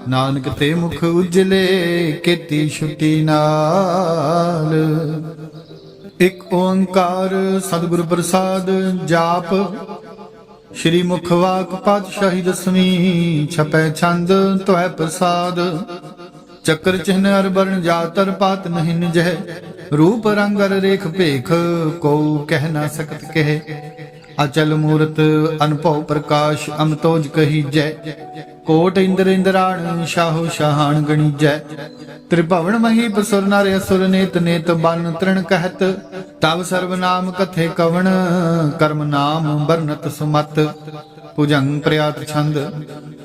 ਨਾਨਕ ਤੇ ਮੁਖ ਉਜਲੇ ਕੀਤੀ ਛੁੱਟੀ ਨਾਲ। ਇਕ ਓੰਕਾਰ ਸਤਿਗੁਰ ਪ੍ਰਸਾਦ ਜਾਪ। ਸ਼੍ਰੀ ਮੁਖਵਾਕ ਪਾਤਸ਼ਾਹੀ ਦਸਵੀਂ, ਛਪੈ ਛੰਦ ਤੋਇ ਪ੍ਰਸਾਦ। ਚੱਕਰ ਚਿਹਨ ਅਰ ਬਰਨ ਜਾਤਰ ਪਾਤ ਨਹੀਂ ਨਿਜਹਿ, ਰੂਪ ਰੰਗ ਅਰ ਰੇਖ ਭੇਖ ਕੋ ਕਹਿ ਨਾ ਸਕਤ ਕਹਿ। ਅਚਲ ਮੂਰਤ ਅਨਭਉ ਪ੍ਰਕਾਸ਼ ਅਮਤੋਜ ਕਹੀਜੈ, ਕੋਟ ਇੰਦਰ ਇੰਦਰਾਣ ਸ਼ਾਹੋ ਸ਼ਾਹਾਨ ਗਣੀਜੈ। ਤ੍ਰਿਭਵਨ ਮਹੀਪ ਸੁਰ ਨਰ ਅਸੁਰ ਨੇਤ ਨੇਤ ਬਨ ਤ੍ਰਿਣ ਕਹਿਤ, ਤਵ ਸਰਬ ਨਾਮ ਕਥੇ ਕਵਣ ਕਰਮ ਨਾਮ ਬਰਨਤ ਸੁਮਤ। ਭੁਜੰਗ ਪ੍ਰਿਆਤ ਛੰਦ।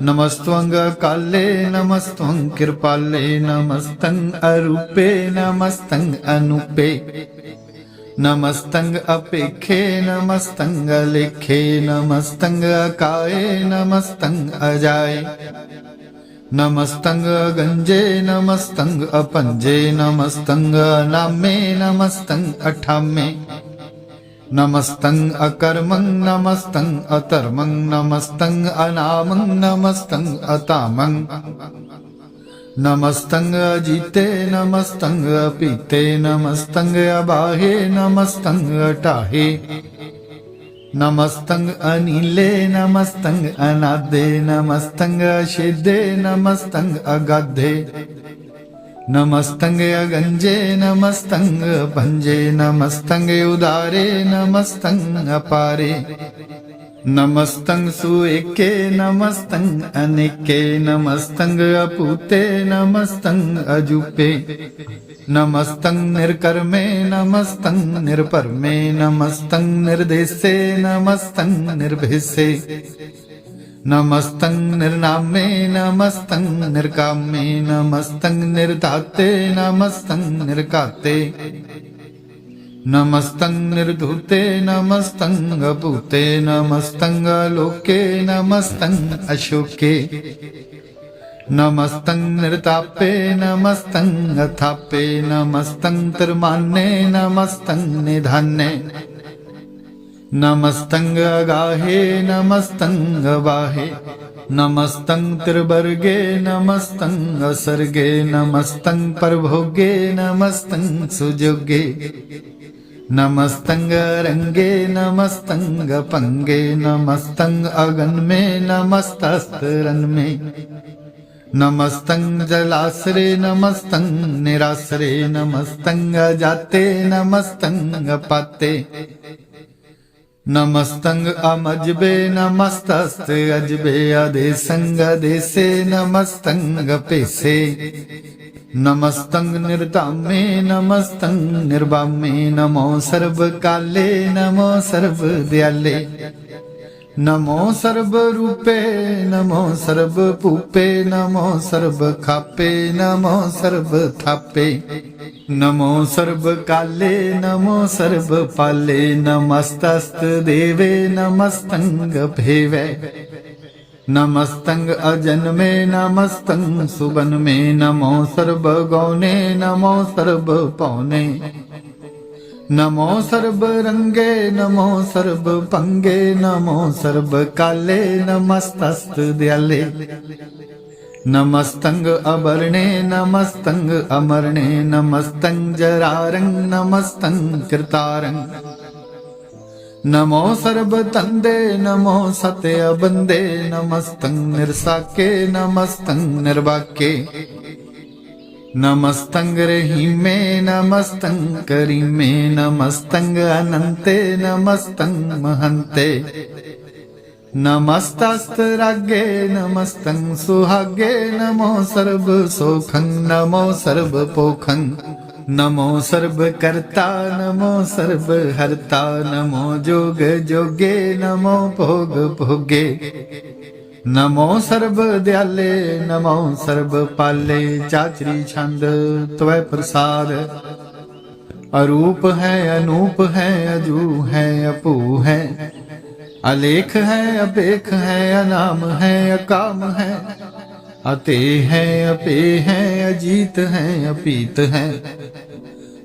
ਨਮਸਤਵੰਗ ਕਾਲੇ ਨਮਸਤਵੰਗ ਕਿਰਪਾਲੇ, ਨਮਸਤੰ ਅਰੂਪੇ ਨਮਸਤੰ ਅਨੂਪੇ। ਨਮਸਤੰ ਅਪੇਖੇ ਨਮਸਤੰ ਅਲੇਖੇ, ਨਮਸਤੰ ਅਕਾਏ ਨਮਸਤੰ ਅਜਾਏ। ਨਮਸਤੰ ਗੰਜੇ ਨਮਸਤੰ ਅਪੰਜੇ, ਨਮਸਤੰ ਅਨਾਮੇ ਨਮਸਤੰ ਅਠਾਮੇ। ਨਮਸਤੰ ਅਕਰਮੰ ਨਮਸਤੰ ਅਧਰਮੰ, ਨਮਸਤੰ ਅਨਾਮੰ ਨਮਸਤੰ ਅਧਾਮੰ। ਨਮਸਤੰ ਅਜੀਤੇ ਨਮਸਤੰ ਅਪੀਤੇ, ਨਮਸਤੰ ਅਬਾਹੇ ਨਮਸਤੰ ਅਟਾਹੇ। ਨਮਸਤੰ ਅਨੀਲੇ ਨਮਸਤੰ ਅਨਾਦੇ, ਨਮਸਤੰ ਅਛੇਦੇ ਨਮਸਤੰ ਅਗਾਧੇ। ਨਮਸਤੰ ਅਗੰਜੇ ਨਮਸਤੰ ਅਭੰਜੇ, ਨਮਸਤੰ ਉਦਾਰੇ ਨਮਸਤੰ ਅਪਾਰੇ। ਨਮਸਤੰ ਸੁਏਕੇ ਨਮਸਤੰ ਅਨੇਕੇ, ਨਮਸਤੰ ਅਪੂਤੇ ਨਮਸਤੰ ਅਜੂਪੇ। ਨਮਸਤੰ ਨਿਰਕਰਮੇ ਨਮਸਤੰ ਨਿਰਭਰਮੇ, ਨਮਸਤੰ ਨਿਰਦੇਸੇ ਨਮਸਤੰ ਨਿਰਭੇਸੇ। ਨਮਸਤੰ ਨਿਰਨਾਮੇ ਨਮਸਤੰ ਨਿਰਕਾਮੇ, ਨਮਸਤੰ ਨਿਰਧਾਤੇ ਨਮਸਤੰ ਨਿਰਘਾਤੇ। ਨਮਸਤੰ ਨਿਰਧੂਤੇ ਨਮਸਤੰ ਅਭੂਤੇ, ਨਮਸਤੰ ਅਲੋਕੇ ਨਮਸਤੰ ਅਸ਼ੋਕੇ। ਨਮਸਤੰ ਨਿਰਤਾਪੇ ਨਮਸਤੰ ਅਥਾਪੇ, ਨਮਸਤੰ ਤਿਰਮਾਨੇ ਨਮਸਤੰ ਨਿਧਾਨੇ। ਨਮਸਤੰ ਅਗਾਹੇ ਨਮਸਤੰ ਅਵਾਹੇ, ਨਮਸਤੰ ਤਿਰਬਰਗੇ ਨਮਸਤੰ ਅਸਰਗੇ। ਨਮਸਤੰ ਪਰਭੋਗੇ ਨਮਸਤੰ ਸੁਜੋਗੇ। ਨਮਸਤੰ ਰੰਗੇ ਨਮਸਤੰ ਭੰਗੇ, ਨਮਸਤੰ ਅਗਨਮੇ ਨਮਸਤਸਤਰਨਮੇ। ਨਮਸਤੰ ਜਲਾਸਰੇ ਨਮਸਤੰ ਨਿਰਾਸਰੇ, ਨਮਸਤੰ ਅਜਾਤੇ ਨਮਸਤੰ ਅਪਾਤੇ। ਨਮਸਤੰ ਅਮਜਬੇ ਨਮਸਤਸਤ ਅਜਬੇ, ਅਦੇਸੰ ਅਦੇਸੇ ਨਮਸਤੰ ਅਪੇਸੇ। ਨਮਸਤੰ ਨਿਰਧਾਮੇ ਨਮਸਤੰ ਨਿਰਵਾਮੇ, ਨਮੋ ਸਰਬ ਕਾਲੇ ਨਮੋ ਸਰਬ ਦਿਆਲੇ। ਨਮੋ ਸਰਬ ਰੂਪੇ ਨਮੋ ਸਰਬ ਭੂਪੇ, ਨਮੋ ਸਰਬ ਖਾਪੇ ਨਮੋ ਸਰਬ ਥਾਪੇ। ਨਮੋ ਸਰਬ ਕਾਲੇ ਨਮੋ ਸਰਬ ਪਾਲੇ, ਨਮਸਤਸਤ ਦੇਵੇ ਨਮਸਤੰ ਭੇਵੈ। ਨਮਸਤੰ ਅਜਨਮੇ ਨਮਸਤੰ ਸੁਬਨਮੇ, ਨਮੋ ਸਰਬ ਗੌਨੇ ਨਮੋ ਸਰਬ ਪੌਨੇ। ਨਮੋ ਸਰਬ ਰੰਗੇ ਨਮੋ ਸਰਬ ਭੰਗੇ, ਨਮੋ ਸਰਬ ਕਾਲੇ ਨਮਸਤਸਤ ਦਿਆਲੇ। ਨਮਸਤੰ ਅਬਰਣੇ ਨਮਸਤੰ ਅਮਰਣੇ, ਨਮਸਤੰ ਜਰਾਰੰ ਨਮਸਤੰ ਕਿਰਤਾਰੰ। ਨਮੋ ਸਰਬ ਤੰਦੇ ਨਮੋ ਸਤਿ ਅਬੰਦੇ, ਨਮਸਤੰ ਨਿਰਸਾਕੇ ਨਮਸਤੰ ਨਿਰਵਾਕੇ। ਨਮਸਤੰ ਰਹੀਮੇ ਨਮਸਤੰ ਕਰੀਮੇ, ਨਮਸਤੰ ਅਨੰਤੇ ਨਮਸਤੰ ਮਹੰਤੇ। ਨਮਸਤਸਤ ਰਾਗੇ ਨਮਸਤੰ ਸੁਹਾਗੇ, ਨਮੋ ਸਰਬ ਸੋਖੰ ਨਮੋ ਸਰਬ ਪੋਖੰ। ਨਮੋ ਸਰਬ ਕਰਤਾ ਨਮੋ ਸਰਬ ਹਰਤਾ, ਨਮੋ ਜੋਗ ਜੋਗੇ ਨਮੋ ਭੋਗ ਭੋਗੇ। नमो सर्ब दयाले नमो सर्ब पाले। चाचरी छंद त्वै प्रसाद। अरूप है अनूप है अजू है अपू है। अलेख है अपेख है अनाम है अकाम है। अते है अपे है अजीत है अपीत है।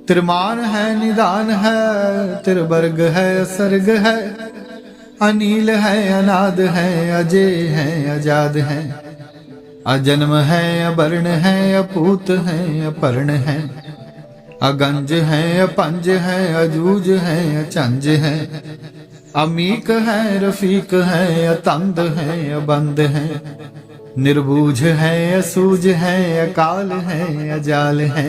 त्रिमान है निदान है त्रिवर्ग है असर्ग है। अनील है अनाद है अजय है अजाद है। अजन्म है अवर्ण है अपूत है अपर्ण है। अगंज है अपंज है अजूज है अचंज है। अमीक है रफीक है अतंद है अबंद है। निर्बूझ है असूझ है अकाल है अजाल है।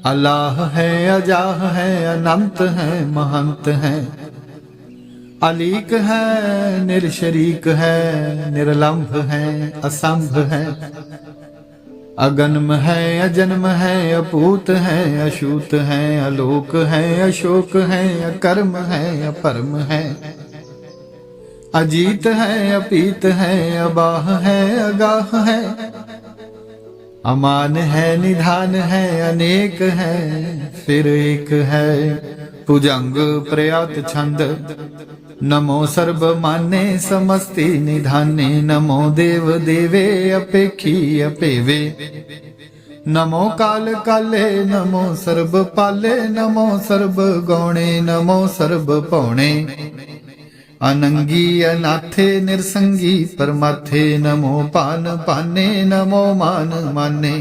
अल्लाह है अजाह है अनंत है महंत है। अलीक है निरशरीक है निर्लंभ है असंभ है। अगन्म है अजन्म है अपूत है अशूत है अलोक है अशोक है अकर्म है अपरम है। अजीत है अपीत है अबाह है अगाह है। अमान है निधान है अनेक है फिर एक है। भुजंग प्रयात छंद। नमो सर्ब माने समस्ति निधाने। नमो देव देवे अपेखी अपेवे। नमो काल काले नमो सर्ब पाले। नमो सर्ब गौणे नमो सर्ब पौणे। अनंगी अनाथे निरसंगी परमाथे। नमो पान पाने नमो मान माने।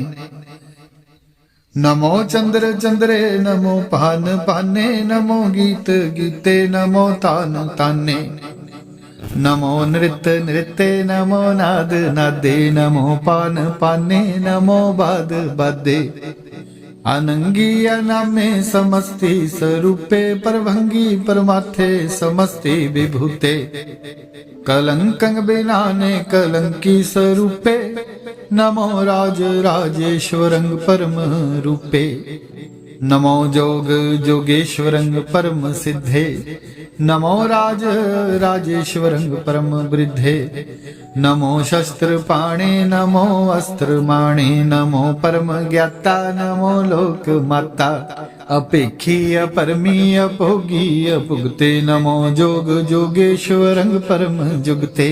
नमो चंद्र चंद्रे नमो पान पाने। नमो गीत गीते नमो तान ताने। नमो नृत्य नृत्य नमो नाद नादे। नमो पान पाने नमो बाद बादे। अनंगी अनामे समस्ति स्वरूपे परभंगी परमाथे समस्ति विभूते। कलंकं बिनाने कलंकी स्वरूपे। नमो राज राजेश्वरंग परम रूपे। नमो जोग जोगेश्वरंग परम सिद्धे। नमो राज राजेश्वरंग परम वृद्धे। नमो शस्त्र पाणे नमो अस्त्र माणे। नमो परम ज्ञाता नमो लोक माता। अपेखी अपरमी अभोगी अभुगते। नमो जोग जोगेश्वरंग परम जुगते।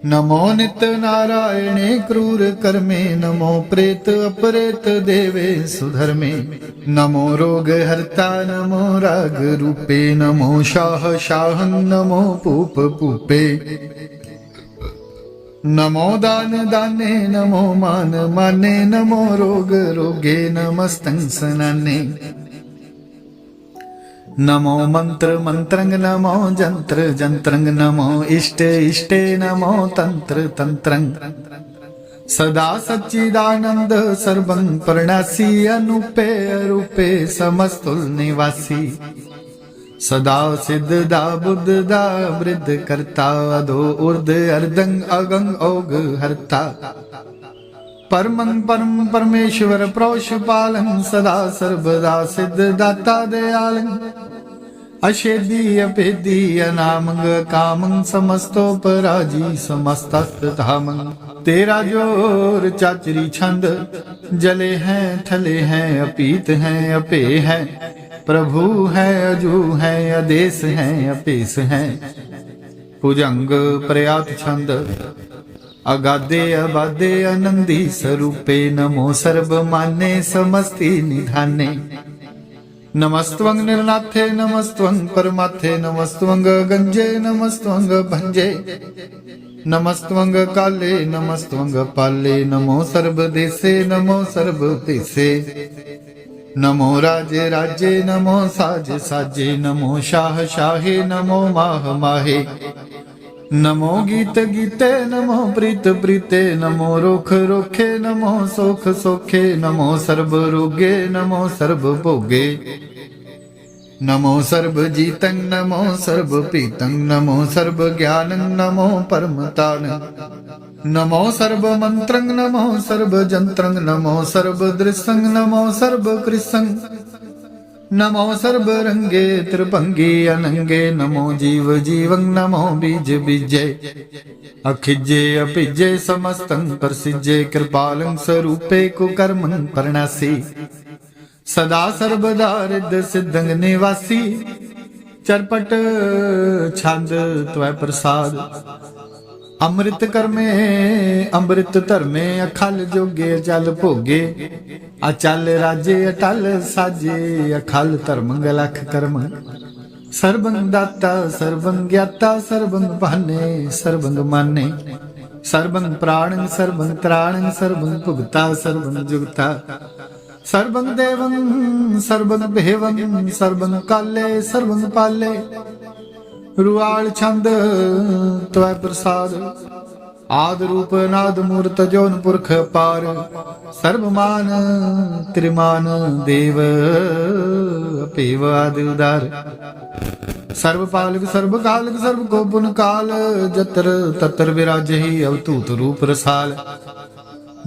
नमो नित नारायणे क्रूर कर्मे। नमो प्रेत अपरेत देवे सुधर्मे। नमो रोग हर्ता नमो राग रूपे। नमो शाह शाहं नमो पूप पूपे। नमो दान दाने नमो मान माने। नमो रोग रोगे नमस्तं सनाने। नमो मंत्र मंत्रंग नमो जंत्र जंत्रंग। नमो इष्ट इष्टे नमो तंत्र तंत्रंग। सदा सच्चिदानंद सर्वं परणासी। अनूपे अरूपे समस्तुल निवासी। सदा सिद्ध दा बुद्ध दा वृद्ध करता। अधो ऊर्ध अर्धंग अगंग ओग हरता। परमं परम परमेश्वर प्रोषपालं। सदा सर्वदा सिद्ध दाता दयालं। अशेदी अपेदी अनामंग कामं। समस्तोपराजी समस्तधामं। तेरा जोर चाचरी छंद। जले हैं थले हैं अपीत हैं अपे हैं। प्रभु है अजू है आदेश है अपेस है। भुजंग प्रयात छंद। अगाधे अबाधे आनंदी स्वरूपे। नमो सर्व माने समस्ति निधाने। नमस्त्वं निर्नाथे नमस्त्वं परमाथे। नमस्त्वं गंजे नमस्त्वं भंजे। नमस्त्वं काले नमस्त्वं पाले। नमो सर्व देशे नमो सर्व देशे। नमो राजे राजे नमो साज साजे। नमो शाह शाहे नमो माह माहे। नमो गीत गीते नमो प्रीत प्रीते। नमो रोख रोखे नमो सोख सोखे। नमो सर्व रोगे नमो सर्व भोगे। नमो सर्व जीतं नमो सर्व पीतं। नमो सर्व ज्ञानं नमो परमतान। नमो सर्व मंत्रं नमो सर्व जंत्रं। नमो सर्व दृश्यं नमो सर्व कृष्णं। नमो सर्ब रंगे त्रिभंगी अनंगे, नमो जीव जीवं, नमो बीज बीजे, अखिजे अपिजे समस्तं प्रसिजे, कृपालं स्वरूपे कुकर्मं परणासी, सदा सर्वदा रिद्ध सिद्धं निवासी, चरपट छंद त्वै प्रसाद, ਅੰਮ੍ਰਿਤ ਕਰਮੇ ਅੰਮ੍ਰਿਤ ਧਰਮੇ, ਅਖਲ ਜੋਗੇ ਅਚਲ ਭੋਗੇ, ਅਚਲ ਰਾਜੇ ਅਟਲ ਸਾਜੇ, ਅਖਲ ਧਰਮ ਗਲਖ ਕਰਮ, ਸਰਬੰ ਦਾਤਾ ਸਰਬੰ ਗਿਆਤਾ, ਸਰਬੰ ਬਹਾਨੇ ਸਰਬੰ ਮਾਨੇ, ਸਰਬੰ ਪ੍ਰਾਣੰ ਸਰਬੰ ਤ੍ਰਾਣੰ, ਸਰਬੰ ਭੁਗਤਾ ਸਰਬੰ ਜੁਗਤਾ, ਸਰਬੰ ਦੇਵੰ ਸਰਬੰ ਭੇਵੰ, ਸਰਬੰ ਕਾਲੇ ਸਰਬੰ ਪਾਲੇ, रुआल छंद त्वै प्रसाद, आद रूप नाद मूर्त जोन पुरख पार, सर्वमान त्रिमान देव अपेव आदि उदार, सर्व पालक सर्व कालक सर्व को पुन काल, जतर ततर विराजहि अवतूत रूप रसाल,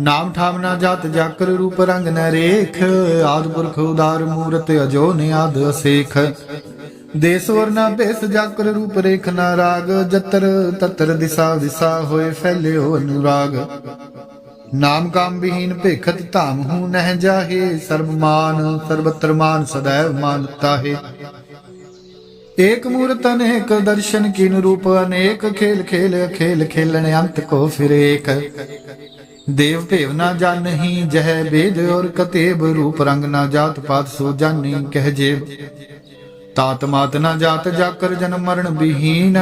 नाम ठाम ना जात जाकर, रूप रंग न रेख, आद पुरख उदार मूरत अजो ने आद असेख, देस वरना भेस जाकर, रूप रेख ना राग, जतर ततर दिशा विसा होए फैले हो अनुराग, नाम काम विहीन भेखत धाम हूँ नह जाहे, सर्वमान सर्वत्र मान सदैव मानता है, एक मूर्त अनेक दर्शन कीन, रूप अनेक खेल खेल खेल खेलन, अंत को फिर एक, देव भेव ना जानही जह वेद और कतेब, रूप रंग ना जात पात सो जानी कह जेब, तात मात न जात जाकर जन्म मरण विहीन,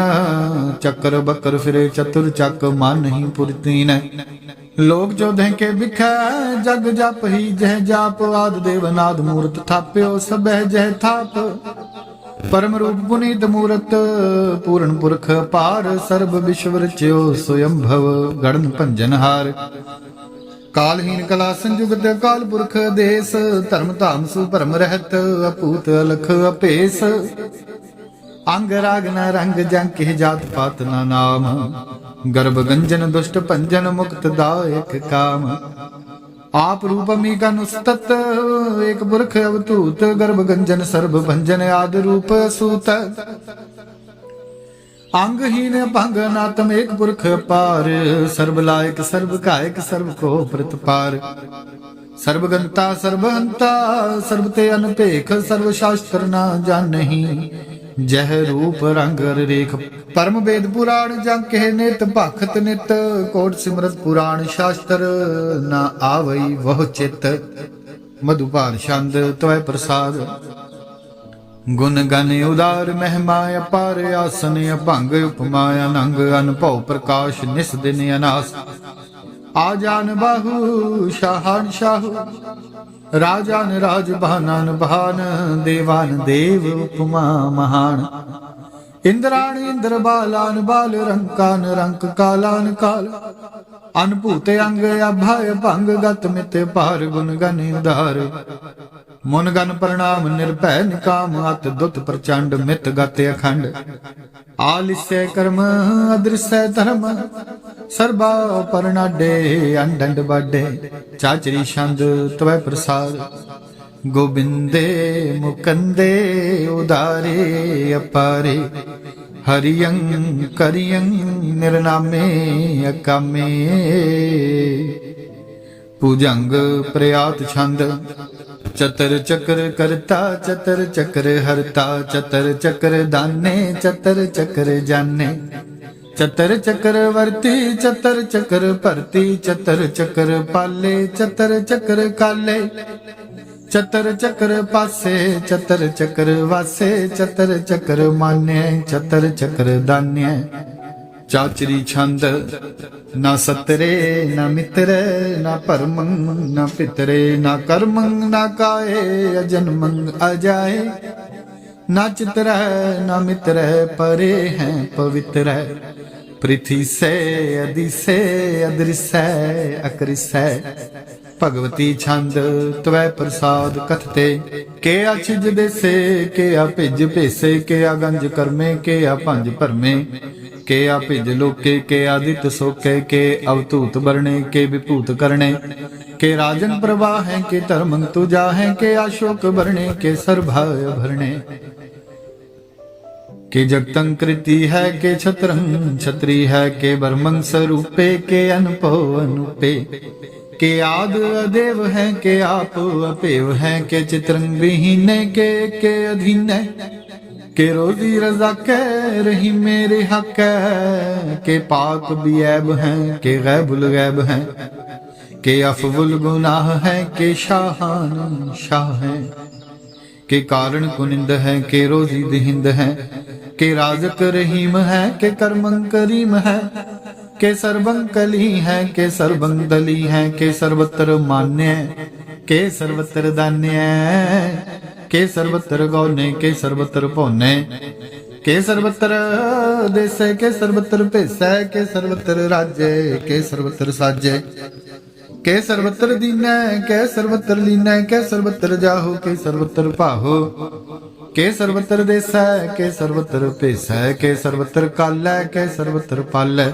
चक्कर बकर फिरे चतुर चक मान नहीं पुरतीन, लोग जो के बिखै जग जप ही जह जाप, आद देवनाद मूर्त थाप्यो सबह जह थाप, परम रूप पुनीत मूरत पूर्ण पुरख पार, सर्व विश्व रच्यो स्वयं भव गणन भंजनहार, कालहीन कला संयुगत काल पुरख देश, धर्म धाम सुभरम रहत अपूत अलख अपेस, अंग राग न रंग जंक जात पात न नाम, गर्भ गंजन दुष्ट भंजन मुक्त दायक काम, आप रूपमी का नुस्तत एक पुरख अवतूत, गर्भ गंजन सर्व भंजन आदि रूप सूत, अंगहीन भंग नातम एक पुरख पार, सर्व लायक सर्व कायक सर्व को प्रतपार, सर्वगंता सर्वहंता सर्वते अनपेख, सर्व शास्त्र ना जान नहीं जह रूप रंग रेख, परम वेद पुराण जाके नित भखत नित, कोट सिमरत पुराण शास्त्र ना आवई वह चित, मधुपाल छंद त्वै प्रसाद, गुण गण उदार महिमा अपार, आसन अभंग उपमा अनंग, अनुभव प्रकाश निस दिन अनास, आजान बाहु शाहान शाहु, राजान राज बहानान बहान, देवान देव उपमा महान, इंद्राण इंद्र बालान बाल, रंकान रंक कालान काल, अनभूत अंग अभय भंग, गत मित पार, गुण गण उदार, मुन गण प्रणाम निर्भय निकाम, अत दुत प्रचंड मित गत अखंड, आलिस्य कर्म अदृश्य धर्म, सर्बा परनाडे अंडंड बाडे, चाचरी छंद त्वै प्रसाद, गोबिंदे मुकंदे उदारे अपारे, हरियं करियं निर्नामे अकामे, भुजंग प्रयात छंद, चतर चक्र करता चतर चक्र हरता, चतर चक्र दाने चतर चक्र जाने, चतर चक्र वर्ती चतर चक्र भरती, चतर चक्र पाले चतर चक्र काले, चतर चक्र पासे चतर चक्र वासे, चतर चक्र मान्य चतर चक्र दान्य, चाचरी छंद ना सतरे ना मित्र ना परमं ना पितरे, ना कर्मं ना काये अजन्मं अजाए, ना चित्र ना मित्र परे हैं पवित्र, पृथ्वी से अदिसे अदृश्य अकृष्य, भगवती छंद त्वै प्रसाद कथते। के अछिज देसे के अभिज भेसे के अगंज कर्मे के अपंज भरमे के अभिज लोके के आदित्य सोके के अवतूत बरणे के विभूत करणे के राजन प्रभा है के धर्मं तुजा है के अशोक बरणे के सरभाय भरणे के जगतं कृति है के छत्रं छत्री है के बर्मं स्वरूपे के अनपो अनुपे के आद अदेव है के आप अपेव है के चित्रंग विहीने के अधीन के रोजी रजा के रही मेरे हक के पाक बिऐब हैं के गैबुल गैब हैं के अफबुल गुनाह है के शाहान शाह है के कारण कुनिंद है के रोजी दिहिंद है के राजक रहीम है के कर्मं करीम है के सर्वं कली है के सर्वं दली है के सर्वत्र मान्य के सर्वत्र दान्य के सर्वत्र गौने के सर्वत्र पौने के सर्वत्र देसे के सर्वत्र भेसै के सर्वत्र राज्य के सर्वत्र साजे के सर्वत्र दीनै के सर्वत्र लीनै के सर्वत्र जाहो के सर्वत्र पाहो के सर्वत्र देसै के सर्वत्र भेसै के सर्वत्र कालै के सर्वत्र पालै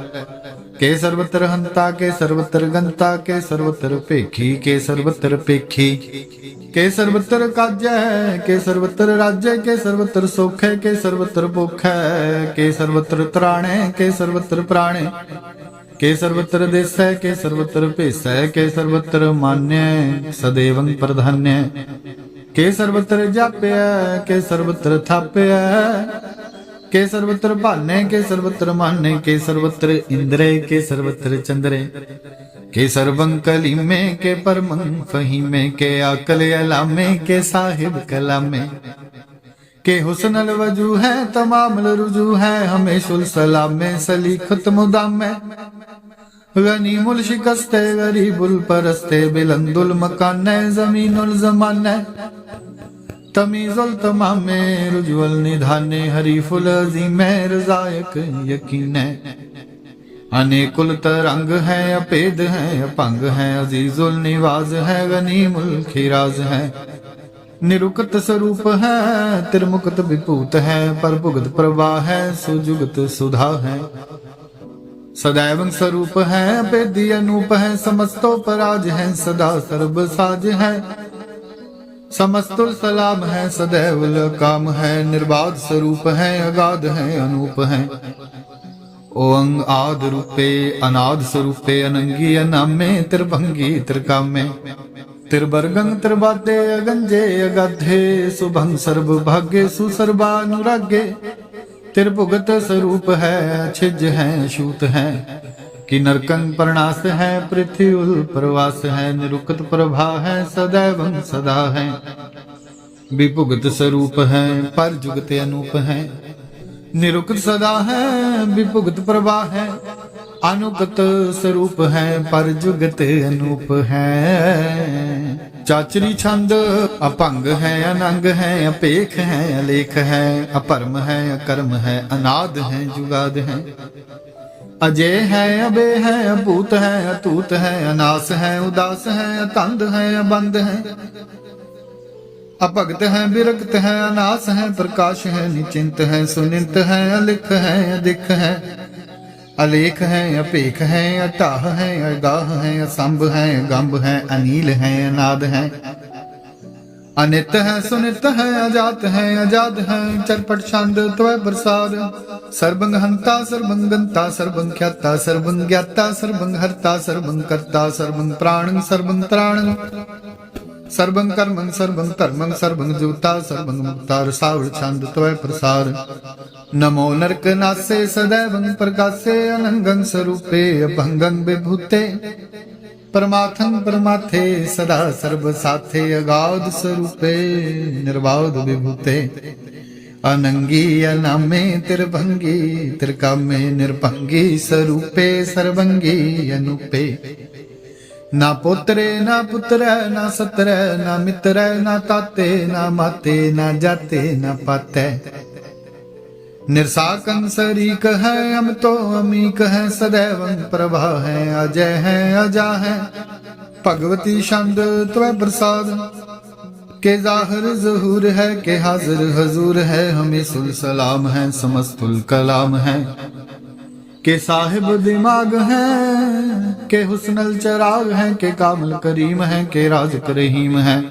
के सर्वत्र हंता के सर्वत्र गंता के सर्वत्र पेखी के सर्वत्र पेखी के सर्वत्र काजै के सर्वत्र राज्य के सर्वत्र सोखै के सर्वत्र पोखै के सर्वत्र त्राणे के सर्वत्र प्राणे के सर्वत्र देसै के सर्वत्र भेसै के सर्वत्र मान्य सदैवं प्रधान्य के सर्वत्र जाप्य के सर्वत्र थाप्य के सर्वत्र भाने के सर्वत्र माने के सर्वत्र इंद्रे के सर्वत्र चंद्रे के सर्वं कलीमे के परमं फहीमे के अकल अलामे के साहिब कलामे के हुस्नल वजू है तमामल रुजू है हमेशुल सलामे सलीखत मुदामे गनीमुल शिकस्ते गरीबुल परस्ते बिलंदुल मकाने जमीनुल जमाने तमीजुल तमामे रुजुल निधाने हरीफुल अजीमे रजायक यकीन अनेकुल तरंग है अपेद है अपंग है अजीजुल निवाज है गनीमुल खिराज है निरुकत स्वरूप है त्रिमुक्त विभूत है पर भुगत प्रवाह है सुजुगत सुधा है सदैव स्वरूप है अपेदी अनूप है समस्तो पराज है सदा सर्ब साज है समस्तुल सलाम है सदैव काम है निर्बाध स्वरूप है अगाध है अनूप है ओंग आद रूपे अनाद स्वरूपे अनंगी अनामे त्रिभंगी त्रिकामे त्रिवर्गं त्रिबादे अगंजे अगाधे शुभं सर्व भाग्ये सुसर्वानुरागे त्रिभुगत स्वरूप है छिज है शूत है कि नरकं प्रणास है पृथ्वी प्रवास है निरुकत प्रभा है सदैव सदा है विभुगत स्वरूप है पर जुगत अनूप है निरुकत सदा है विभुगत प्रभा है अनुगत स्वरूप है पर जुगत अनूप है चाचरी छंद अपंग है अनंग है अपेख है अलेख है अपरम है अकर्म है अनाद है जुगाद है अजय है अबे है अभूत है अतूत है अनास है उदास है अतंद है अबंद है अपगत है विरक्त है अनास है प्रकाश है निचिंत है सुनिंत है अलिख है अधिक है अलेख है अपेख है अटाह है अगाह है असंभ है गंभ है अनील है अनाद है अनित है सुनित है अजात है अजाद है चरपट छंद त्वै प्रसाद सर्वं हंता सर्वं गंता सर्वं ख्याता सर्वं ज्ञाता सर्वं हर्ता सर्वं कर्ता सर्वं प्राणं सर्वं त्राणं सर्वं कर्मं सर्वं धर्मं सर्वं जुता सर्वं मुक्ता रसावल छंद त्वै प्रसाद नमो नरक नासे सदैवं प्रकाशे अनंगं स्वरूपे अभंगं विभूते परमार्थं परमार्थे सदा सर्व साथे अगाध स्वरूपे निर्बाध विभूते अनंगी अनामे त्रिभंगी त्रिकामे निर्भंगी स्वरूपे सर्वंगी अनुपे ना पुत्रे ना पुत्र ना सत्र ना मित्र ना ताते ना माते ना जाते ना पाते निर्साकं शरीक है अमतो अमीक है सदैवं प्रभा है अजय है अजा है भगवती छंद त्वै प्रसाद के जाहिर ज़हूर है, के हाजिर हजूर है, हमें सुल सलाम है, समस्तुल कलाम है, के साहिब दिमाग हैं, के हुस्नल चराग हैं, के कामल करीम हैं, के राज़िक रहीम हैं,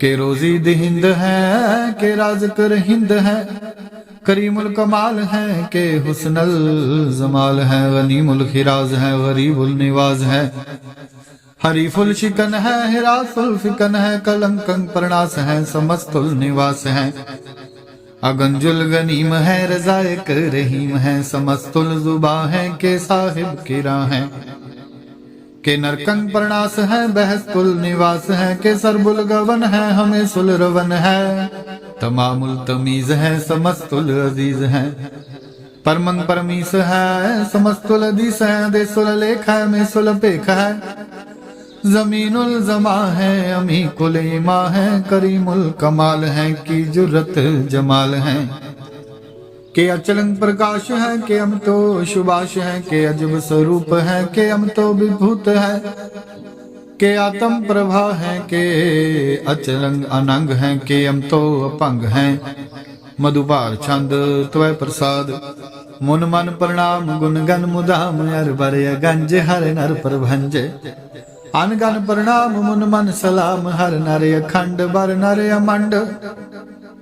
के रोज़ी दिहिंद हैं, के राज़िक रहिंद हैं, करीमुल कमाल हैं, के हुस्नल जमाल हैं, गनीमुल खिराज हैं, गरीबुल निवाज हैं, हरीफुल शिकन है, हिरासुल फिकन है, कलंकं प्रणास है, समस्तुल निवास है, अगंजुल गनीम है, रज़ाइक रहीम है, समस्तुल जुबा है, के साहिब किरा है, के नरकंग प्रणास है, बहस्तुल निवास है, के सरबुल गवन है, हमें सुल रवन है, तमामुल तमीज है, समस्तुल अजीज है, परमंग परमीस है, समस्तुल अदीस है, देसुल लेख है, में सुल पेख है, जमीनुल जमा है, अमी कुल इमा है, करीमुल कमाल है, की जुर्रत जमाल है, के अचलंग प्रकाश है, के हम तो शुभाश है, के अजब स्वरूप है, के हम तो विभूत है, के आत्म प्रभा है, के अचलंग अनंग है, के हम तो अपंग है, मधुपार छंद त्वै प्रसाद मुन मन प्रणाम गुण गन मुदाम अर बर गंज हर नर प्रभंज अनगन प्रणाम मुन मन सलाम हर नर अखंड बर नर अमंड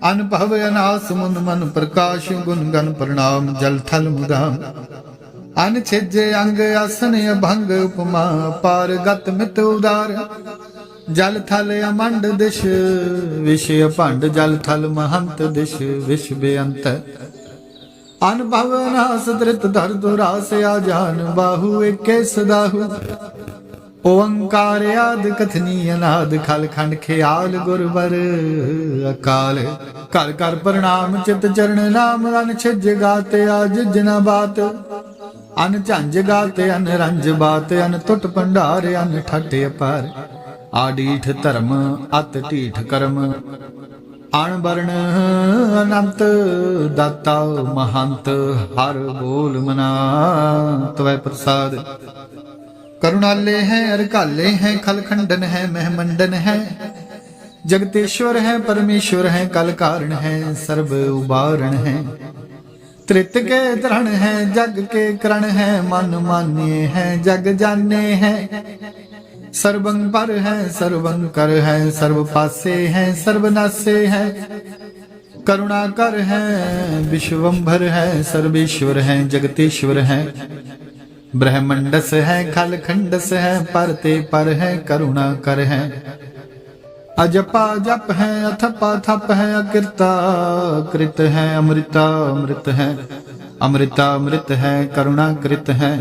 अनभव अनास मुन मन प्रकाश गुण गन प्रणाम जल थल मुदाम अन छिजे अंग आसन अभंग उपमा पार गत मित उदार जल थल अमंड दिश विष अभंड जल थल महंत दिश विष बेअंत अनभव अनास धृत धर दुरास आजान बाहु एके सदाहु ओंकार आद कथनी अनाद खल खंड ख्याल गुरबर अकाल कर कर प्रणाम चित चरण नाम अन छिज गाते आज जिना बात अन झंझ गाते अन रंज बात अन तुट भंडार अन ठट अपार आडीठ धर्म अत टीठ कर्म अण वर्ण अनंत दाता महंत हर बोल मना त्वै प्रसाद करुणाले हैं अरकाले हैं खलखंडन है महमंडन है जगतेश्वर है परमेश्वर है कल कारण है सर्व उबारण है त्रित के तरण है जग के करण है मन मान्य है जग जाने है सर्वंग पर है सर्वंग कर है सर्व पासे है सर्वनासे है करुणा कर है विश्वंभर है सर्वेश्वर है जगतेश्वर है ब्रह्मंडस है खलखंडस है परते पर है करुणा कर है अजपा जप है अथपा थप है अकृता कृत है अमृता अमृत है अमृता अमृत है करुणा कृत है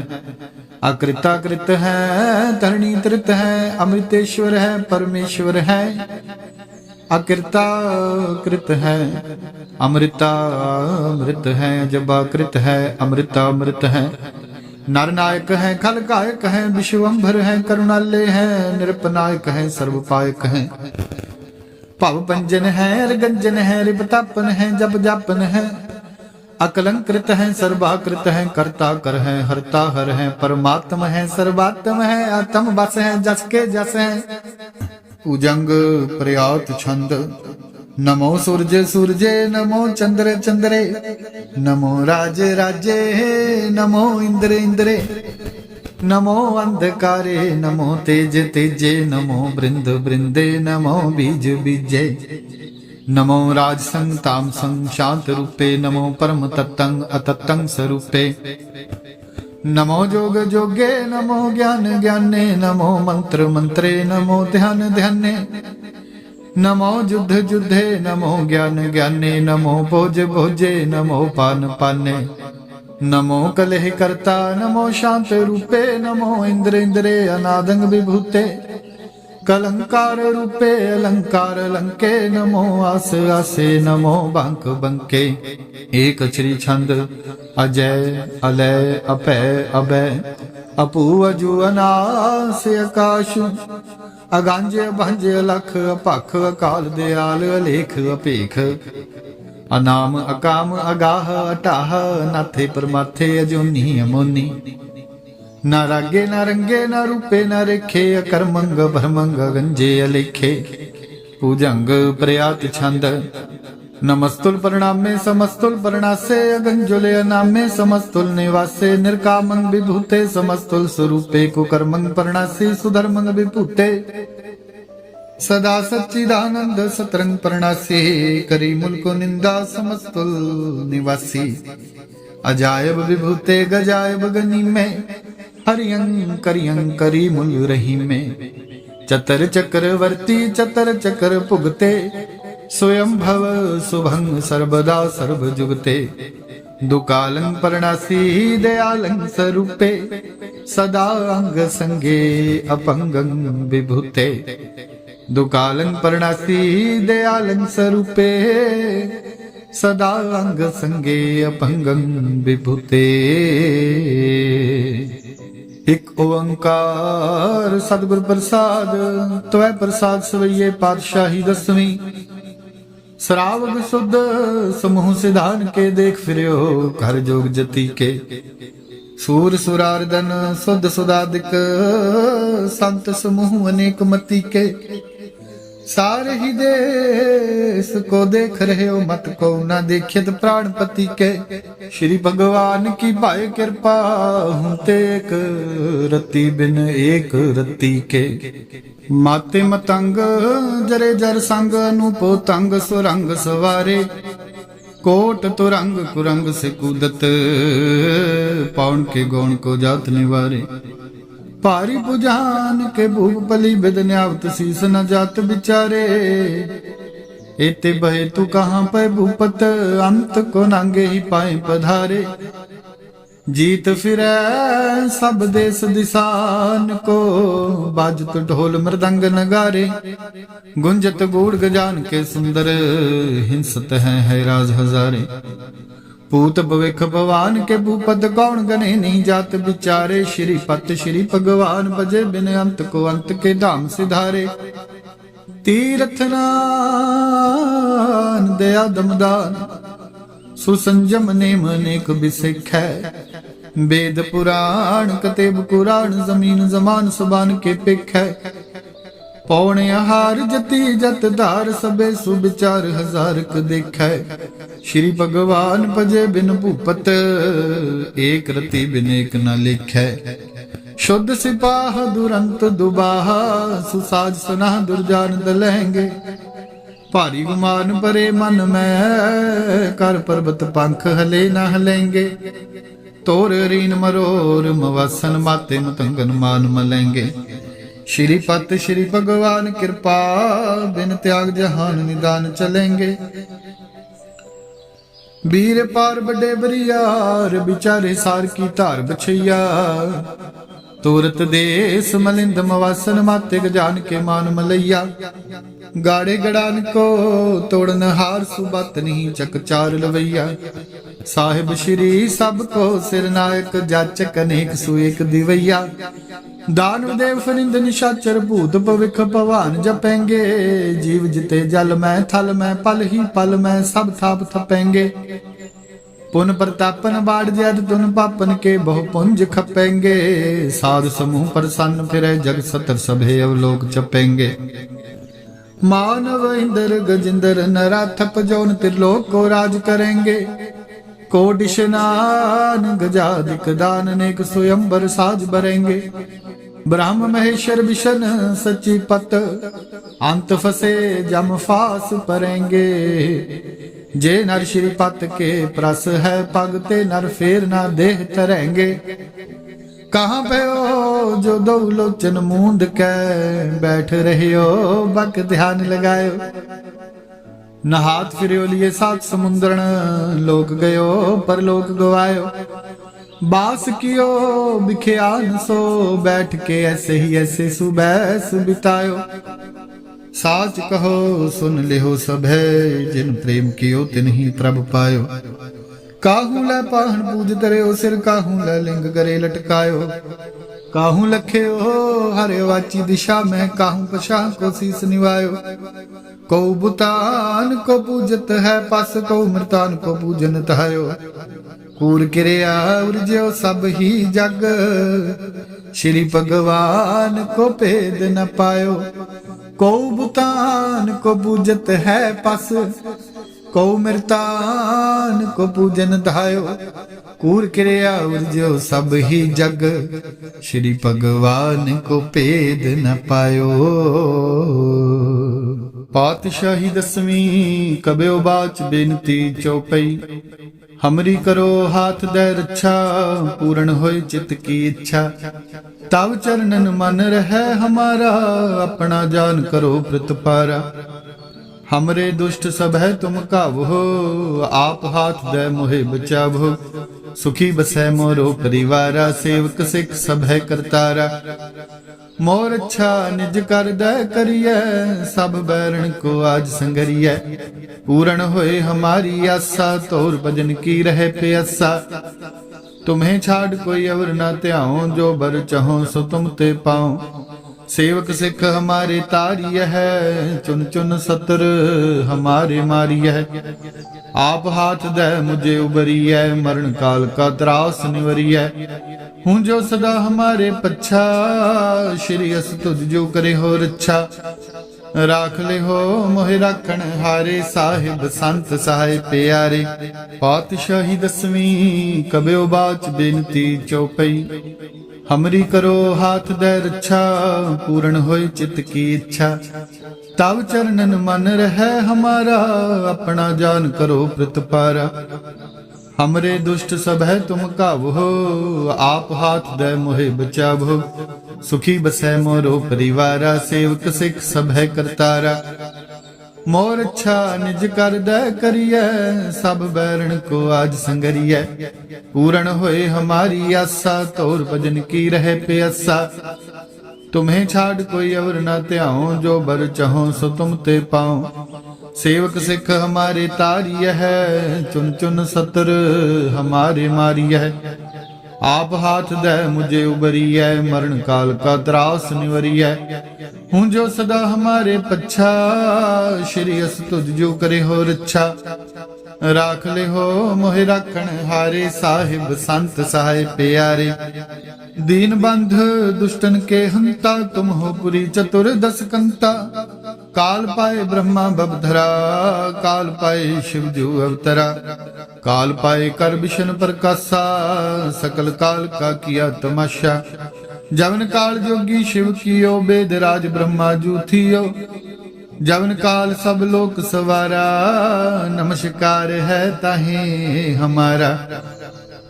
अकृता कृत है धरणी तृत है अमृतेश्वर है परमेश्वर है अकृता कृत है अमृता अमृत है अजबा कृत है अमृता अमृत है नर नायक है खल गायक है विश्वंभर है करुणालय है निरपनायक है सर्वपायक है भव पंजन है अरगंजन है रिपतापन है जप जापन है अकलंकृत है सर्वाकृत है कर्ता कर है हरता हर है परमात्मा है सर्वात्म है आत्म बस है जस के जस है उजंग प्रयात छंद नमो सूरज सूरजे नमो चंद्र चंद्रे नमो राजे राजे नमो इंद्र इंद्रे नमो अंधकारे नमो तेज तेजे नमो बृंद बृंदे नमो बीज बीजे नमो राजसंग तामसंग शांत रूपे नमो परम तत्तंग अतत्तंग स्वरूपे नमो जोग जोगे नमो ज्ञान ज्ञाने नमो मंत्र मंत्रे नमो ध्यान ध्याने नमो युद्ध युद्धे नमो ज्ञान ज्ञाने नमो भोज भोजे नमो पान पाने नमो कलह कर्ता नमो शांत रूपे नमो इंद्र इंद्रे अनादंग विभूते कलंकार रूपे अलंकार लंके नमो आस आसे नमो बंक बंके एक श्री छंद अजय अलय अपय अभय अपू अजु अनास आकाश अगांज भंज अलख अपख अकाल दयाल अलेख अपेख अनाम अकाम अगाह अटाह नाथे परमाथे अजोनी अमोनी ना रागे ना रंगे ना रूपे ना रेखे, अकर्मंग भरमंग गंजे अलेखे। पूजंग प्रयात छंद, नमस्तुल प्रणामे समस्तुल प्रणासे, अगंजुले अनामे समस्तुल निवासे। निर्कामंग विभूते समस्तुल स्वरूपे, कुकर्मंग प्रणासी सुधर्मंग विभूते। सदा सच्चिदानंद सतरंग प्रणासी, करी मुल्को निंदा समस्तुल निवासी। अजायब विभूते गजायब गनी में, हरियं करियं करी मुल रही में। चतर चक्रवर्ती चतर चक्र भुगते, स्वयं भव शुभंग सर्वदा सर्व जुगते। दुकालं प्रणासी दयालं स्वरूपे, सदा अंग संगे अपंगं विभूते। दुकालं प्रणासी दयालं स्वरूपे, सदा अंग संगे अपंगं विभूते। एक ओंकार सतगुर प्रसाद, त्वै प्रसाद सवैये पातशाही दसवीं। श्रावक शुद्ध समूह सिधान के, देख फिर्यो घर जोग जति के। सूर सुरारदन शुद्ध सुदादिक, संत समूह अनेक मति के। सारे ही देश को देख रहे हो, मत को ना देखियत प्राणपति के। श्री भगवान की भाई कृपा, हूं ते एक रति बिन एक रति के। माते मतंग जरे जर संग, अनूपो तंग सुरंग सवारे। कोट तुरंग कुरंग से कूदत, पौन के गौण को जात निवारे। पारी पुजान के भूप पली बिदन्यावत, शीस न जात बिचारे। एते बहे तू कहाँ पे भूपत, अंत को नांगे ही पाए पधारे। जीत फिरै सब देश दिसान को, बाजत ढोल मृदंग नगारे। गुंजत गूढ़ गजान के सुंदर, हिंसत है राज हजारे। पूत भविख भवान के भूपद, कौन गने नहीं जात बिचारे। श्री पत श्री भगवान बजे, बिन अंत को अंत के धाम सिधारे। तीर्थ नान दया दमदान, सुसंजम नेम अनेक बिसिख है। वेद पुराण कतेब कुरान, जमीन जमान सुबान के पिख है। पौने आहार जति जत धार, सबे सुविचार हजारक देखै। श्री भगवान भजे बिन भूपत, एक रति बिन एक न लिखै। शुद्ध सिपाह दुरंत दुबाहा, सुसाज सनाह दुर्जान दलेंगे। भारी गुमान भरे मन में, कर पर्वत पंख हले न हलेंगे। तोर रीन मरोर मवासन, माते मतंगन मान मलेंगे। श्री पत श्री भगवान कृपा, बिन त्याग जहान निदान चलेंगे। वीर पार बड़े बरियार, बिचारे सार की धार बछैया। तुरत देश मलिंद मवासन, माते गजान के मान मलैया। गाड़े गड़ान को तोड़न हार, सुबत नहीं चकचार लवैया। साहिब श्री सबको सिरनायक, जाचक अनेक सुएक दिवैया। दानव देव फरिंद निशाचर, भूत भविख भवान जपेंगे। जीव जिते जल में थल में, पल ही पल में सब थाप थपेंगे। पुन प्रतापन बाढ़ जद, तुन पापन के बहु पुंज खपेंगे। साध समूह प्रसन्न फिरे, जग सतर सभे अवलोक चपेंगे। मानव इंद्र गजिंदर नरा थप, जौन त्रिलोक को राज करेंगे। कोटि स्नान गजादिक दान, अनेक स्वयंवर साज बरेंगे। ब्रह्म महेश्वर विष्ण सच्ची पत, अंत फसे जम फास परेंगे। जे नर श्री पत के प्रस है पग, ते नर फेर ना देह तरेंगे। कहाँ पे हो जो दो लोचन मूंद के, बैठ रहे हो बक ध्यान लगायो। नहात फिरियो लिए सात समुद्रण, लोक गयो पर लोक गवायो। बास कियो बिख्यान सो, बैठ के ऐसे ही ऐसे सुबह बितायो। साच कहो सुन लिहो सभे, जिन प्रेम कियो तिन ही प्रभ पायो। काहू लै पाहन पूज तरियो सिर, काहू लै लिंग करे लटकायो। काहू लखे हो हरे वाची दिशा में, काहू पशाह को शीस निवायो। को बुतान को पूजत है पस, को मृतान को पूजन तहायो। ਕੂਰ ਕਿਰਿਆ ਉਰਜਿਓ ਸਭ ਹੀ ਜਗ, ਸ਼੍ਰੀ ਭਗਵਾਨ ਕੋ ਭੇਦ ਨ ਪਾਇਓ। ਕਉ ਬੁਤਾਨ ਕੋ ਪੂਜਤ ਹੈ ਪਸ, ਕਉ ਮਿਰਤਾਨ ਕੋ ਪੂਜਨ ਧਾਇਓ। ਕੂਰ ਕਿਰਿਆ ਉਰਜਿਓ ਸਭ ਹੀ ਜਗ, ਸ਼੍ਰੀ ਭਗਵਾਨ ਕੋ ਭੇਦ ਨ ਪਾਇਓ। ਪਾਤਸ਼ਾਹੀ ਦਸਵੀਂ ਕਬਿਓ ਬਾਚ ਬੇਨਤੀ ਚਉਪਈ, ਹਮਰੀ ਕਰੋ ਹਾਥ ਦੈ ਰੱਛਾ, ਪੂਰਨ ਹੋਏ ਚਿਤ ਕੀ ਇੱਛਾ। ਤਵ ਚਰਨਨ ਮਨ ਰਹਿ ਹਮਾਰਾ, ਆਪਣਾ ਜਾਨ ਕਰੋ ਪ੍ਰਤਪਾਰਾ। हमरे दुष्ट सब है तुम काबो, आप हाथ दे मोहे बचावो। सुखी बसै मोरो परिवारा, सेवक सिख सब है करतारा। मोर अच्छा निज कर दे करिए, सब बैरण को आज संगरिए। पूर्ण होए हमारी आशा, तोर भजन की रहे प्यासा। तुम्हें छाड़ कोई अवर न त्याओ, जो बर चाहो सो तुम ते पाओ। सेवक सिख हमारे तारिय है, चुन चुन सतर हमारे मारिय है। आप हाथ दे मुझे उबरिय, मरण काल का त्रास निवरिय। हूँ जो सदा हमारे पच्छा, श्री अस तुझ जो करे हो रच्छा। राख ले हो मोहे राखण हारे, साहिब संत सहाय प्यारे। पातशाही दसवीं कबਿਓ ਬਾਚ ਬੇਨਤੀ ਚਉਪਈ, हमरी करो हाथ दे रच्छा, पूर्ण होय चित की इच्छा। तव चरणन मन रहे हमारा, अपना जान करो प्रतपारा। हमरे दुष्ट सब है तुम काबो, आप हाथ दे मोहे बचावो। सुखी बसै मोरो परिवारा, सेवक सिख सब है करतारा। मोर अच्छा निज कर दे करिए, सब बैरण को आज संगरिए। पूर्ण होए हमारी आशा, तोर भजन की रहे प्यासा। तुम्हें छाड़ कोई अवर न त्याओ, जो बर चाहो सो तुम ते पाओ। सेवक सिख हमारे तारिय है, चुन चुन सतर हमारे मारिय। आप हाथ दे मुझे उबरिय, मरण काल का त्रास निवरिय। हूँ जो सदा हमारे पच्छा, श्री अस तुझ जो करे हो रच्छा। राख ले हो मोहे राखण हारे, साहिब संत सहाय प्यारे। दीन बंध दुष्टन के हंता, तुम हो पुरी चतुर्दश कंता। काल पाए ब्रह्मा बबधरा, काल पाए शिव जू अवतरा। काल पाए कर विष्णु प्रकाशा, सकल काल का किया तमाशा। जवन काल जोगी शिव कियो, वेद राज ब्रह्मा जू थियो। जवन काल सब लोक सवारा, नमस्कार है ताहि हमारा।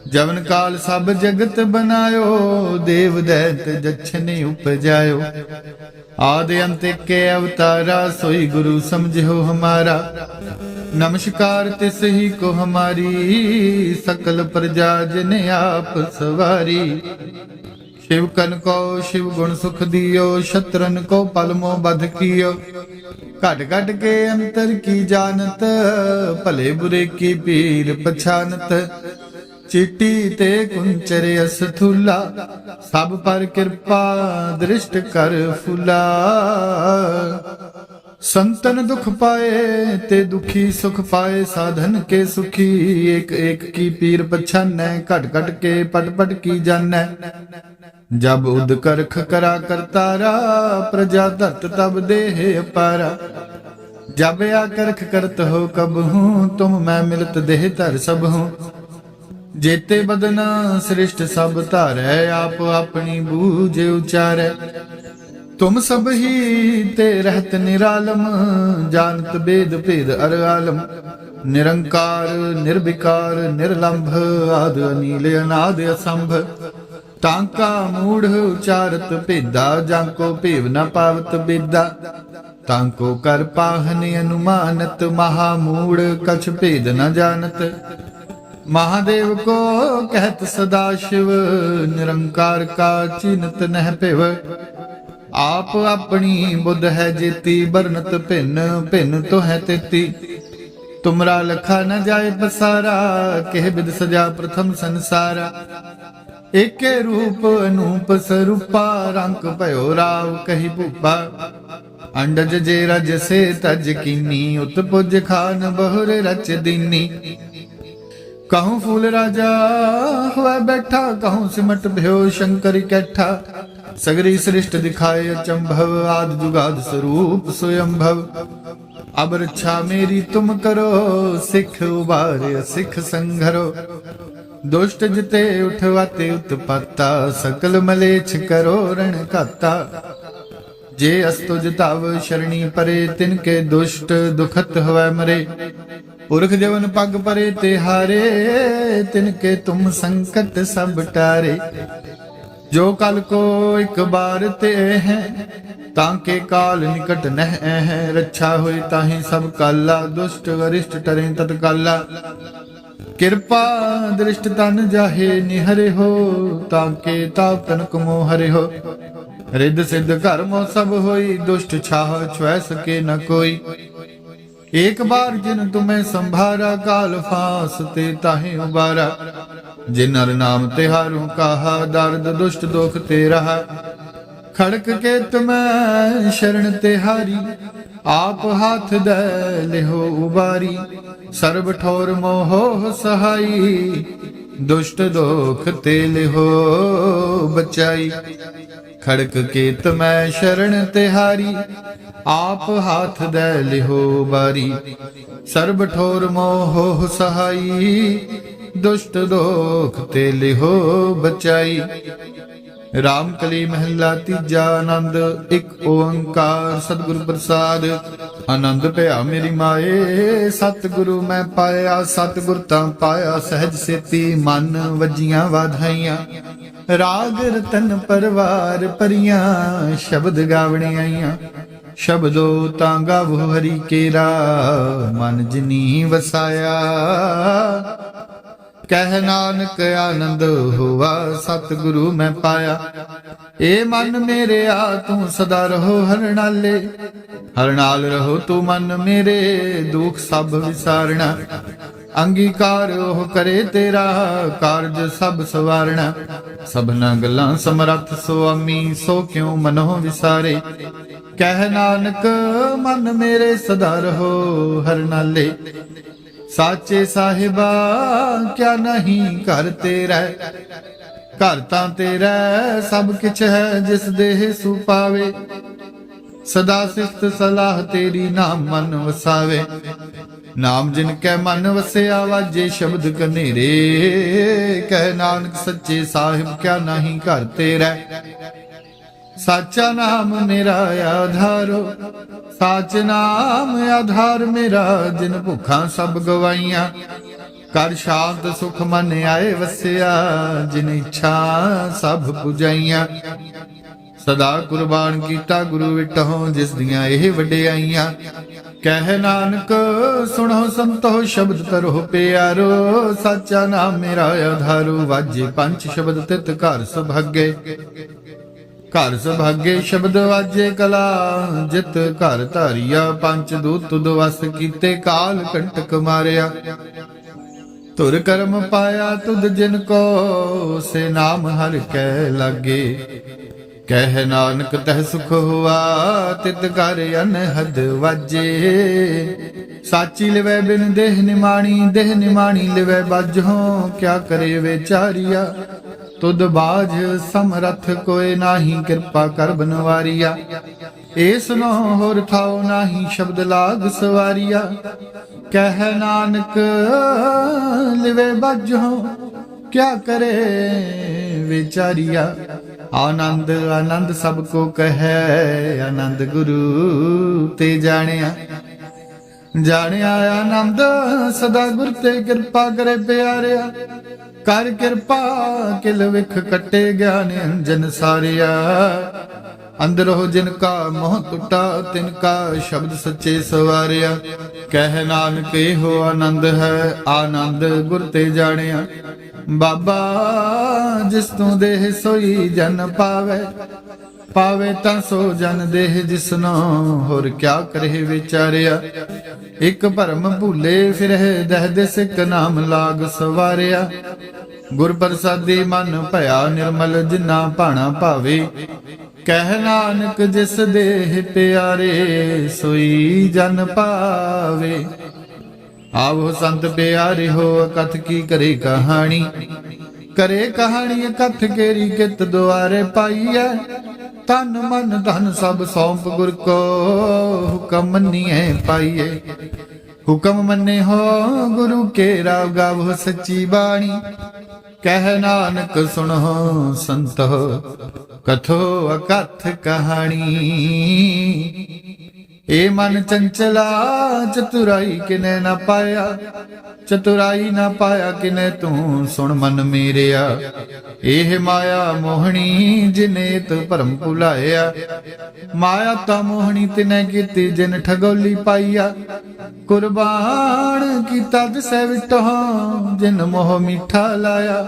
जवन काल सब जगत बनायो, देव दैत जछने उपजायो। आदि अंत के अवतारा, सोई गुरु समझो हमारा। नमस्कार तिस ही को हमारी, सकल प्रजा जिन आप सवारी। शिव कन को शिव गुण सुख दियो, शत्रन को पलमो बध कियो। घट घट के अंतर की जानत, भले बुरे की पीर पछानत। चिट्टी ते कुंचर अस्थूला, सब पर कृपा दृष्ट कर फूला। संतन दुख पाए ते दुखी सुख पाए, साधन के सुखी एक एक की पीर पछानै। घट घट के पट पट की जानै, जब उद करख करा करतारा। प्रजा धरत तब देह अपारा, जब आ करख करत हो कब हूँ। तुम मैं मिलत देह धर सब हूँ। जेते बदना श्रेष्ठ सब धारै, आप अपनी बूझ उचारै। तुम सब ही ते रहत निरालम, जानत बेद भेद अर आलम। निरंकार निर्विकार निर्लंभ, आद अनील अनाद असंभ। तांका मूढ़ उचारत भेदा, जांको भेव न पावत बेदा। तांको कर पाहन अनुमानत, महामूढ़ कछ भेद न जानत। महादेव को कहत सदा शिव, निरंकार का चिन्हत नह पिव। आप अपनी बुध है जेती, बरनत भिन्न भिन्न तो है तेती। तुमरा लखा न जाए पसारा, कह बिद सजा प्रथम संसारा। एके रूप अनूप स्वरूपा, रंक भयो राव कही भूपा। अंडज जे रज से तज कीनी, उत पुज खान बहुर रच दीनी। कहूँ फूल राजा हुआ बैठा, कहूँ सिमट भ्यो शंकर कैठा। सगरी सृष्ट दिखाए अचंभव, आदि जुगाद स्वरूप स्वयंभव। अब रक्षा मेरी तुम करो, सिख उबारे सिख संघरो। दुष्ट जिते उठवाते उत्पत्ता, सकल मलेच्छ करो रण काता। जे अस्तु जिताव शरणी परे, तिनके दुष्ट दुखत हवै मरे। पुरख जवन पग परे तिहारे, तिनके तुम संकट सब टारे। जो कल को एक बार ते हैं, ताके काल निकट नह है। रक्षा होई ताहि सब काला, दुष्ट वरिष्ठ टरे तत्काला। कृपा दृष्ट तन जाहे निहरे हो, ताके ताप तनक मोहरे हो। रिद्ध सिद्ध कर्मो सब होई, दुष्ट छाह छुए सके न कोई। एक बार जिन तुम्हें संभारा, काल फास ते ताहि उबारा। जिन हर नाम तिहारू कहा, दर्द दुष्ट दुख ते रहा। खड़क के तुम्हें शरण तिहारी, आप हाथ दे लिहो उबारी। सर्ब ठोर मोहो सहाई, दुष्ट दोख ते लिहो बचाई। खड़क के तुम्हें शरण तिहारी, आप हाथ दे लिहो बारी। सर्ब ठोर मोहो सहाई, दुष्ट दोख ते लिहो बचाई। राम कली महला तीजा, आनंद एक ओंकार सतगुर प्रसाद। आनंद भया मेरी माए, सतगुरु मैं पाया। सतगुर तां पाया सहज सेती, मन वजियां वाधाइयां। राग रतन परवार परियां, शब्द गावणे आईयां। शब्दो तां गावो हरि केरा, मन जिनी वसाया। कह नानक आनंद हुआ, सतगुरु मैं पाया। ए मन मेरे आ तू सदा रहो हर नाले। हर नाल रहो तू मन मेरे, दुख सब विसारना। अंगीकार ओह करे तेरा, कारज सब सवारना। सबना गल्लां समरथ सुआमी, सो क्यों मनो विसारे। कह नानक मन मेरे सदा रहो हर नाले। साचे साहिबा क्या नहीं घर तेरा। घर तां तेरा सब किछ है, जिस देह सु पावे। सदा सिफत सलाह तेरी, नाम मन वसावे। नाम जिनकै मन वसिया, वाजे शब्द कनेरे। कह नानक सच्चे साहिब क्या नहीं घर तेरा। साचा नाम मेरा आधारो, साच नाम आधार मेरा। जिन भुखा सब गवाइया, कर शांत सुख मन आए वसिया। जिन इच्छा सब पुजाइया, सदा कुर्बान कीता गुरु विटहो। जिस दियां एह वडियाइयां, कह नानक सुनो संतो शब्द तरो प्यारो। साचा नाम मेरा आधारो, वाजे पंच शब्द तित घर सुभागे। घर सुभागे शब्द वाजे कला, जित घर धारिया। पंच दूत तुद वस कीते, काल कंटक मारिया। तुर कर्म पाया तुद जिनको, से नाम हर कै लागे। कह नानक तह सुख हुआ, तित कर अनहद वाजे। साची लिवै बिन देह निमाणी, देह निमाणी लिवै बाजों। क्या करे बेचारिया, तुद बाज समरथ कोय नाही। कृपा कर बनवारिया, एस नो होर थाओ नाही। शब्द लाग सवारिया, कह नानक लिवे बाजों। क्या करे बेचारिया, आनंद आनंद सबको कहे। आनंद गुरु ते जानिया। जानिया आनंद सदा गुर ते, कृपा करे प्यारिया। कर कृपा किल विख कटे, ज्ञान अंजन सारिया। अंदरो जिनका मोह टुटा, तिनका शब्द सच्चे सवारिया। कह नानक हो आनंद है, आनंद गुर ते जानिया। बाबा जिस तू देह सोई जन पावे। पावे तां सो जन देह जिसनो, होर क्या करे विचारिया। एक भरम भूले फिरह, दह दिस एक नाम लाग सवारिया। गुर प्रसादी मन भया निर्मल, जिन्ना भाना भावे। कह नानक जिस देह प्यारे, सोई जन पावे। आवो संत प्यारे हो कथ की करे कहानी, करे कहानी कथ केरी कित द्वारे पाईऐ। तन मन धन सब सौंप गुर को, हुक्म मनिए पाईए। हुक्म मने हो गुरु के राव गावो सच्ची बाणी। कह नानक सुनो संतो, कथो अकथ कहानी। ए मन चंचला चतुराई किने न पाया, चतुराई न पाया किने तू सुन मन मेरिया। एह माया मोहनी जिने तू भरम भुलाया, माया ता मोहनी तिने कीती जिन ठगोली पाईया। कुर्बान कीता तिसै विटो जिन मोह मीठा लाया।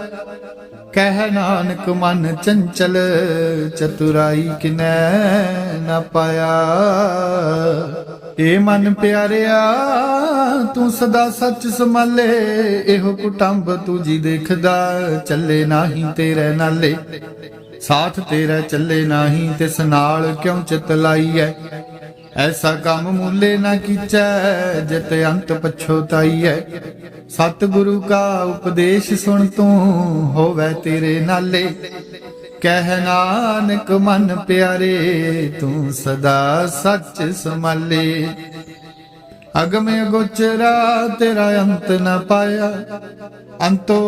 कह नानक मन चंचल चतुराई किने न पाया। ए मन प्यारिया तू सदा सच संभाले, एहो कुटुंब तुझी देखदा चले नाही तेरे नाले। साथ तेरा चले नाही तिस नाल क्यों चित लाई है। ऐसा काम मूले न कीचै जित अंत पछोताई है। सतगुरु का उपदेश सुन तू होवे तेरे नाले। कह नानक मन प्यारे तू सदा सच संभाले। अगम अगोचरा तेरा अंत न पाया, अंतो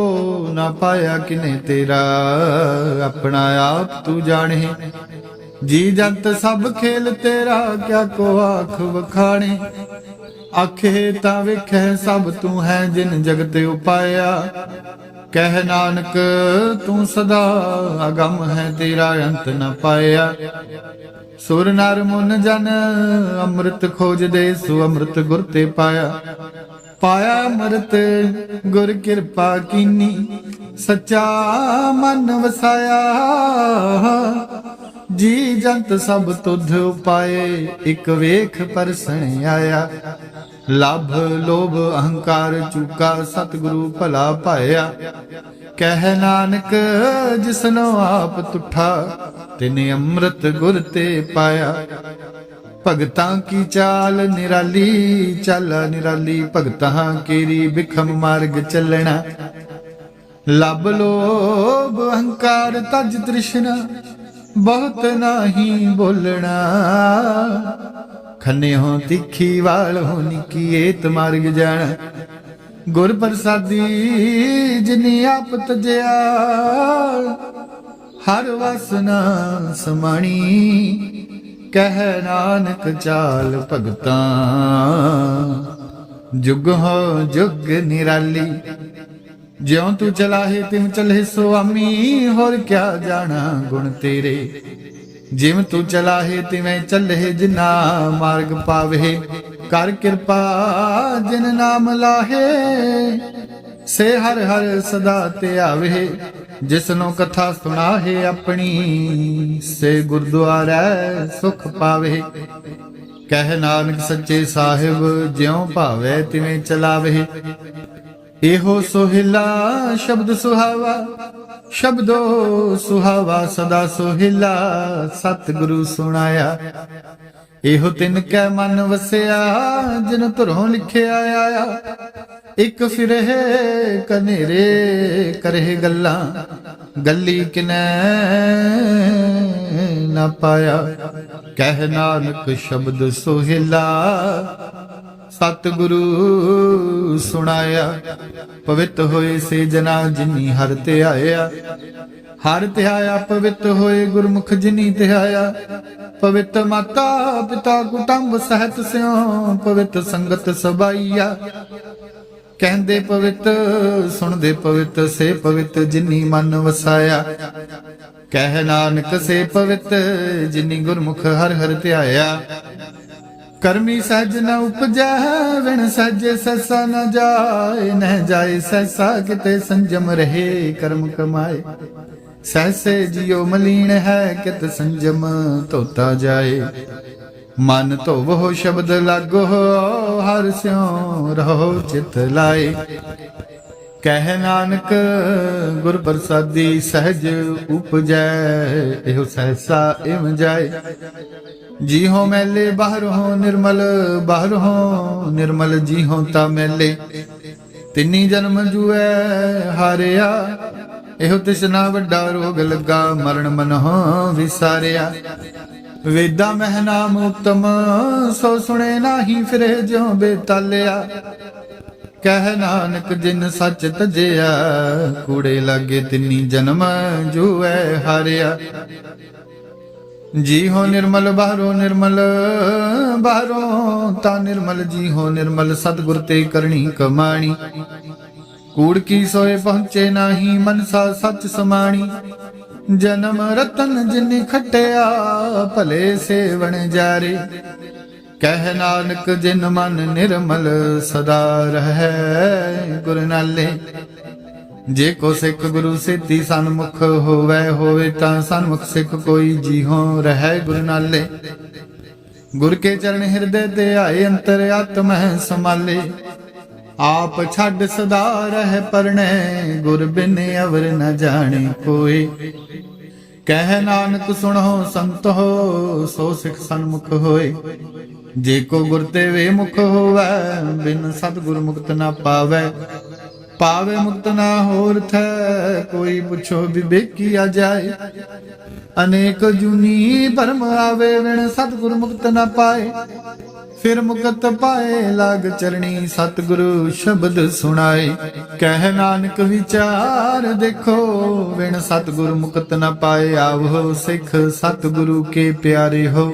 न पाया किने तेरा अपना आप तू जाने। जी जंत सब खेल तेरा क्या को आख वखाणे। आखे ता वेखे सब तू है जिन जगत उपाया। कह नानक तू सदा अगम है तेरा अंत न पाया। सुर नर मुन जन अमृत खोज दे, सु अमृत गुर ते पाया। पाया अमृत गुर कृपा कीनी, सच्चा मन वसाया। जी जंत सब तुध उपाए, एक वेख परसण आया। लाभ लोभ अहंकार चूका, सतगुरु भला पाया। कह नानक जिसनो आप तुठा, तिने अमृत गुर ते पाया। भगतां की चाल निराली, चाला निराली भगतां केरी बिखम मार्ग चलना। लब लोभ अहंकार तज तृष्णा, बहुत नाही बोलना। खने हो तिखी वाल हो निकीएत मार्ग जाना। गुर प्रसादी जिनी आप तजया, हर वासना समाणी। कह नानक चाल भगतां, जुग हो जुग निराली। ज्यों तू चलाहे तिम चले स्वामी, होर क्या जाना गुण तेरे। जिम तू चलाहे तिवें चले जिना मार्ग पावे। कर कृपा जिन नाम लाहे, से हर हर सदा ते आवे। जिसनो कथा सुनाहे अपनी, से गुरुद्वारा सुख पावे। कह नानक सच्चे साहिब ज्यों भावे तिवें चलावे। एहो सोहिला शब्द सुहावा, शब्दो सुहावा सदा सोहिला। सतगुरु सुनाया एहो तिन कै मन वसिया, जिन धुरों लिखिया आया। एक फिरे कनेरे करे गल्लां, गल्ली किनै न पाया। कह नानक शब्द सोहिला, सतगुरु सुनाया। पवित्र होए से जना जिनी हर ते आया। हर ते आया पवित्र होए गुरमुख जिनी ते आया। पवित्र माता पिता कुटुंब सहत स्यों, पवित्र संगत सबाइया। कहंदे पवित्र सुनदे पवित्र, से पवित्र जिनी मन वसाया। कह नानक से पवित्र जिनी गुरमुख हर हर ते आया। करमी सहज न उपजै, विण सहजे सहसा न जाए। न जाए सहसा किते संजम रहे, कर्म कमाए। सहसे जियो मलीन है, कित संजम धोता जाए। मन धोवो शब्द लागो, हर स्यों रहो चित लाए। कह नानक गुर प्रसादी सहज उपजै, एहो सहसा इम जाए। ਜੀ ਹੋ ਮੈਲੇ ਬਾਹਰੋਂ ਨਿਰਮਲ, ਬਾਹਰੋਂ ਨਿਰਮਲ ਜੀ ਹੋ ਤਾ ਮੈਲੇ। ਤਿੰਨੀ ਜਨਮ ਜੂਐ ਹਾਰਿਆ, ਇਹੋ ਤਿਸਨਾ ਵੱਡਾ ਰੋਗ ਲੱਗਾ, ਮਰਨ ਮਨਹੁ ਵਿਸਾਰਿਆ। ਵੇਦਾਂ ਮਹਿ ਨਾਮ ਉਤਮ, ਸੋ ਸੁਣੇ ਨਾਹੀ ਫਿਰੇ ਜਿਉ ਬੇਤਾਲਿਆ। ਕਹਿ ਨਾਨਕ ਜਿਨ ਸੱਚ ਤਜਿਆ, ਕੂੜੇ ਲਾਗੇ ਤਿੰਨੀ ਜਨਮ ਜੂਐ ਹਾਰਿਆ। ਜੀ ਹੋ ਨਿਰਮਲ ਬਾਹਰੋਂ ਨਿਰਮਲ, ਬਾਹਰੋਂ ਤਾਂ ਨਿਰਮਲ ਜੀ ਹੋ ਨਿਰਮਲ। ਸਤਿਗੁਰ ਤੇ ਕਰਨੀ ਕਮਾਣੀ, ਕੂੜ ਕੀ ਸੋਏ ਪਹੁੰਚੇ ਨਾਹੀ, ਮਨਸਾ ਸੱਚ ਸਮਾਣੀ। ਜਨਮ ਰਤਨ ਜਿਨੀ ਖਟਿਆ, ਭਲੇ ਸੇਵਣ ਜਾਰੇ। ਕਹਿ ਨਾਨਕ ਜਿਨ ਮਨ ਨਿਰਮਲ, ਸਦਾ ਰਹੈ ਗੁਰ ਨਾਲੇ। ਜੇ ਕੋ ਸਿੱਖ ਗੁਰੂ ਸੇਤੀ ਸਨਮੁਖ ਹੋਵੈ, ਹੋਵੇ ਤਾਂ ਸਨਮੁਖ ਸਿੱਖ ਕੋਈ, ਜੀਹੋ ਰਹਿ ਗੁਰ ਨਾਲੇ। ਗੁਰ ਕੇ ਚਰਨ ਹਿਰਦੇ ਤੇ ਆਏ, ਅੰਤਰ ਆਤਮਹਿ ਸਮਾਲੇ। ਆਪ ਛੱਡ ਸਦਾ ਰਹਿ ਪਰਣੈ, ਗੁਰ ਬਿਨ ਅਵਰ ਨ ਜਾਣੇ ਕੋਏ। ਕਹਿ ਨਾਨਕ ਸੁਣੋ ਸੰਤੋ, ਸੋ ਸਿੱਖ ਸਨਮੁਖ ਹੋਏ। ਜੇ ਕੋ ਗੁਰ ਤੇ ਵੇ ਮੁਖ ਹੋਵੈ, ਬਿਨ ਸਤਿਗੁਰ ਮੁਕਤ ਨਾ ਪਾਵੈ। ਪਾਵੇ ਮੁਕਤ ਨਾ ਹੋਰ ਥੈ, ਕੋਈ ਪੁੱਛੋ ਵਿਵੇਕੀਆ ਜਾਏ। ਅਨੇਕ ਜੁਨੀ ਭਰਮ ਆਵੇ, ਵਿਣ ਸਤਿਗੁਰ ਮੁਕਤ ਨਾ ਪਾਏ। ਫਿਰ ਮੁਕਤ ਪਾਏ ਲਾਗ ਚਰਣੀ, ਸਤਿਗੁਰੂ ਸ਼ਬਦ ਸੁਣਾਏ। ਕਹਿ ਨਾਨਕ ਵਿਚਾਰ ਦੇਖੋ, ਵਿਣ ਸਤਿਗੁਰ ਮੁਕਤ ਨਾ ਪਾਏ। ਆਵੋ ਸਿੱਖ ਸਤਿਗੁਰੂ ਕੇ ਪਿਆਰੇ ਹੋ,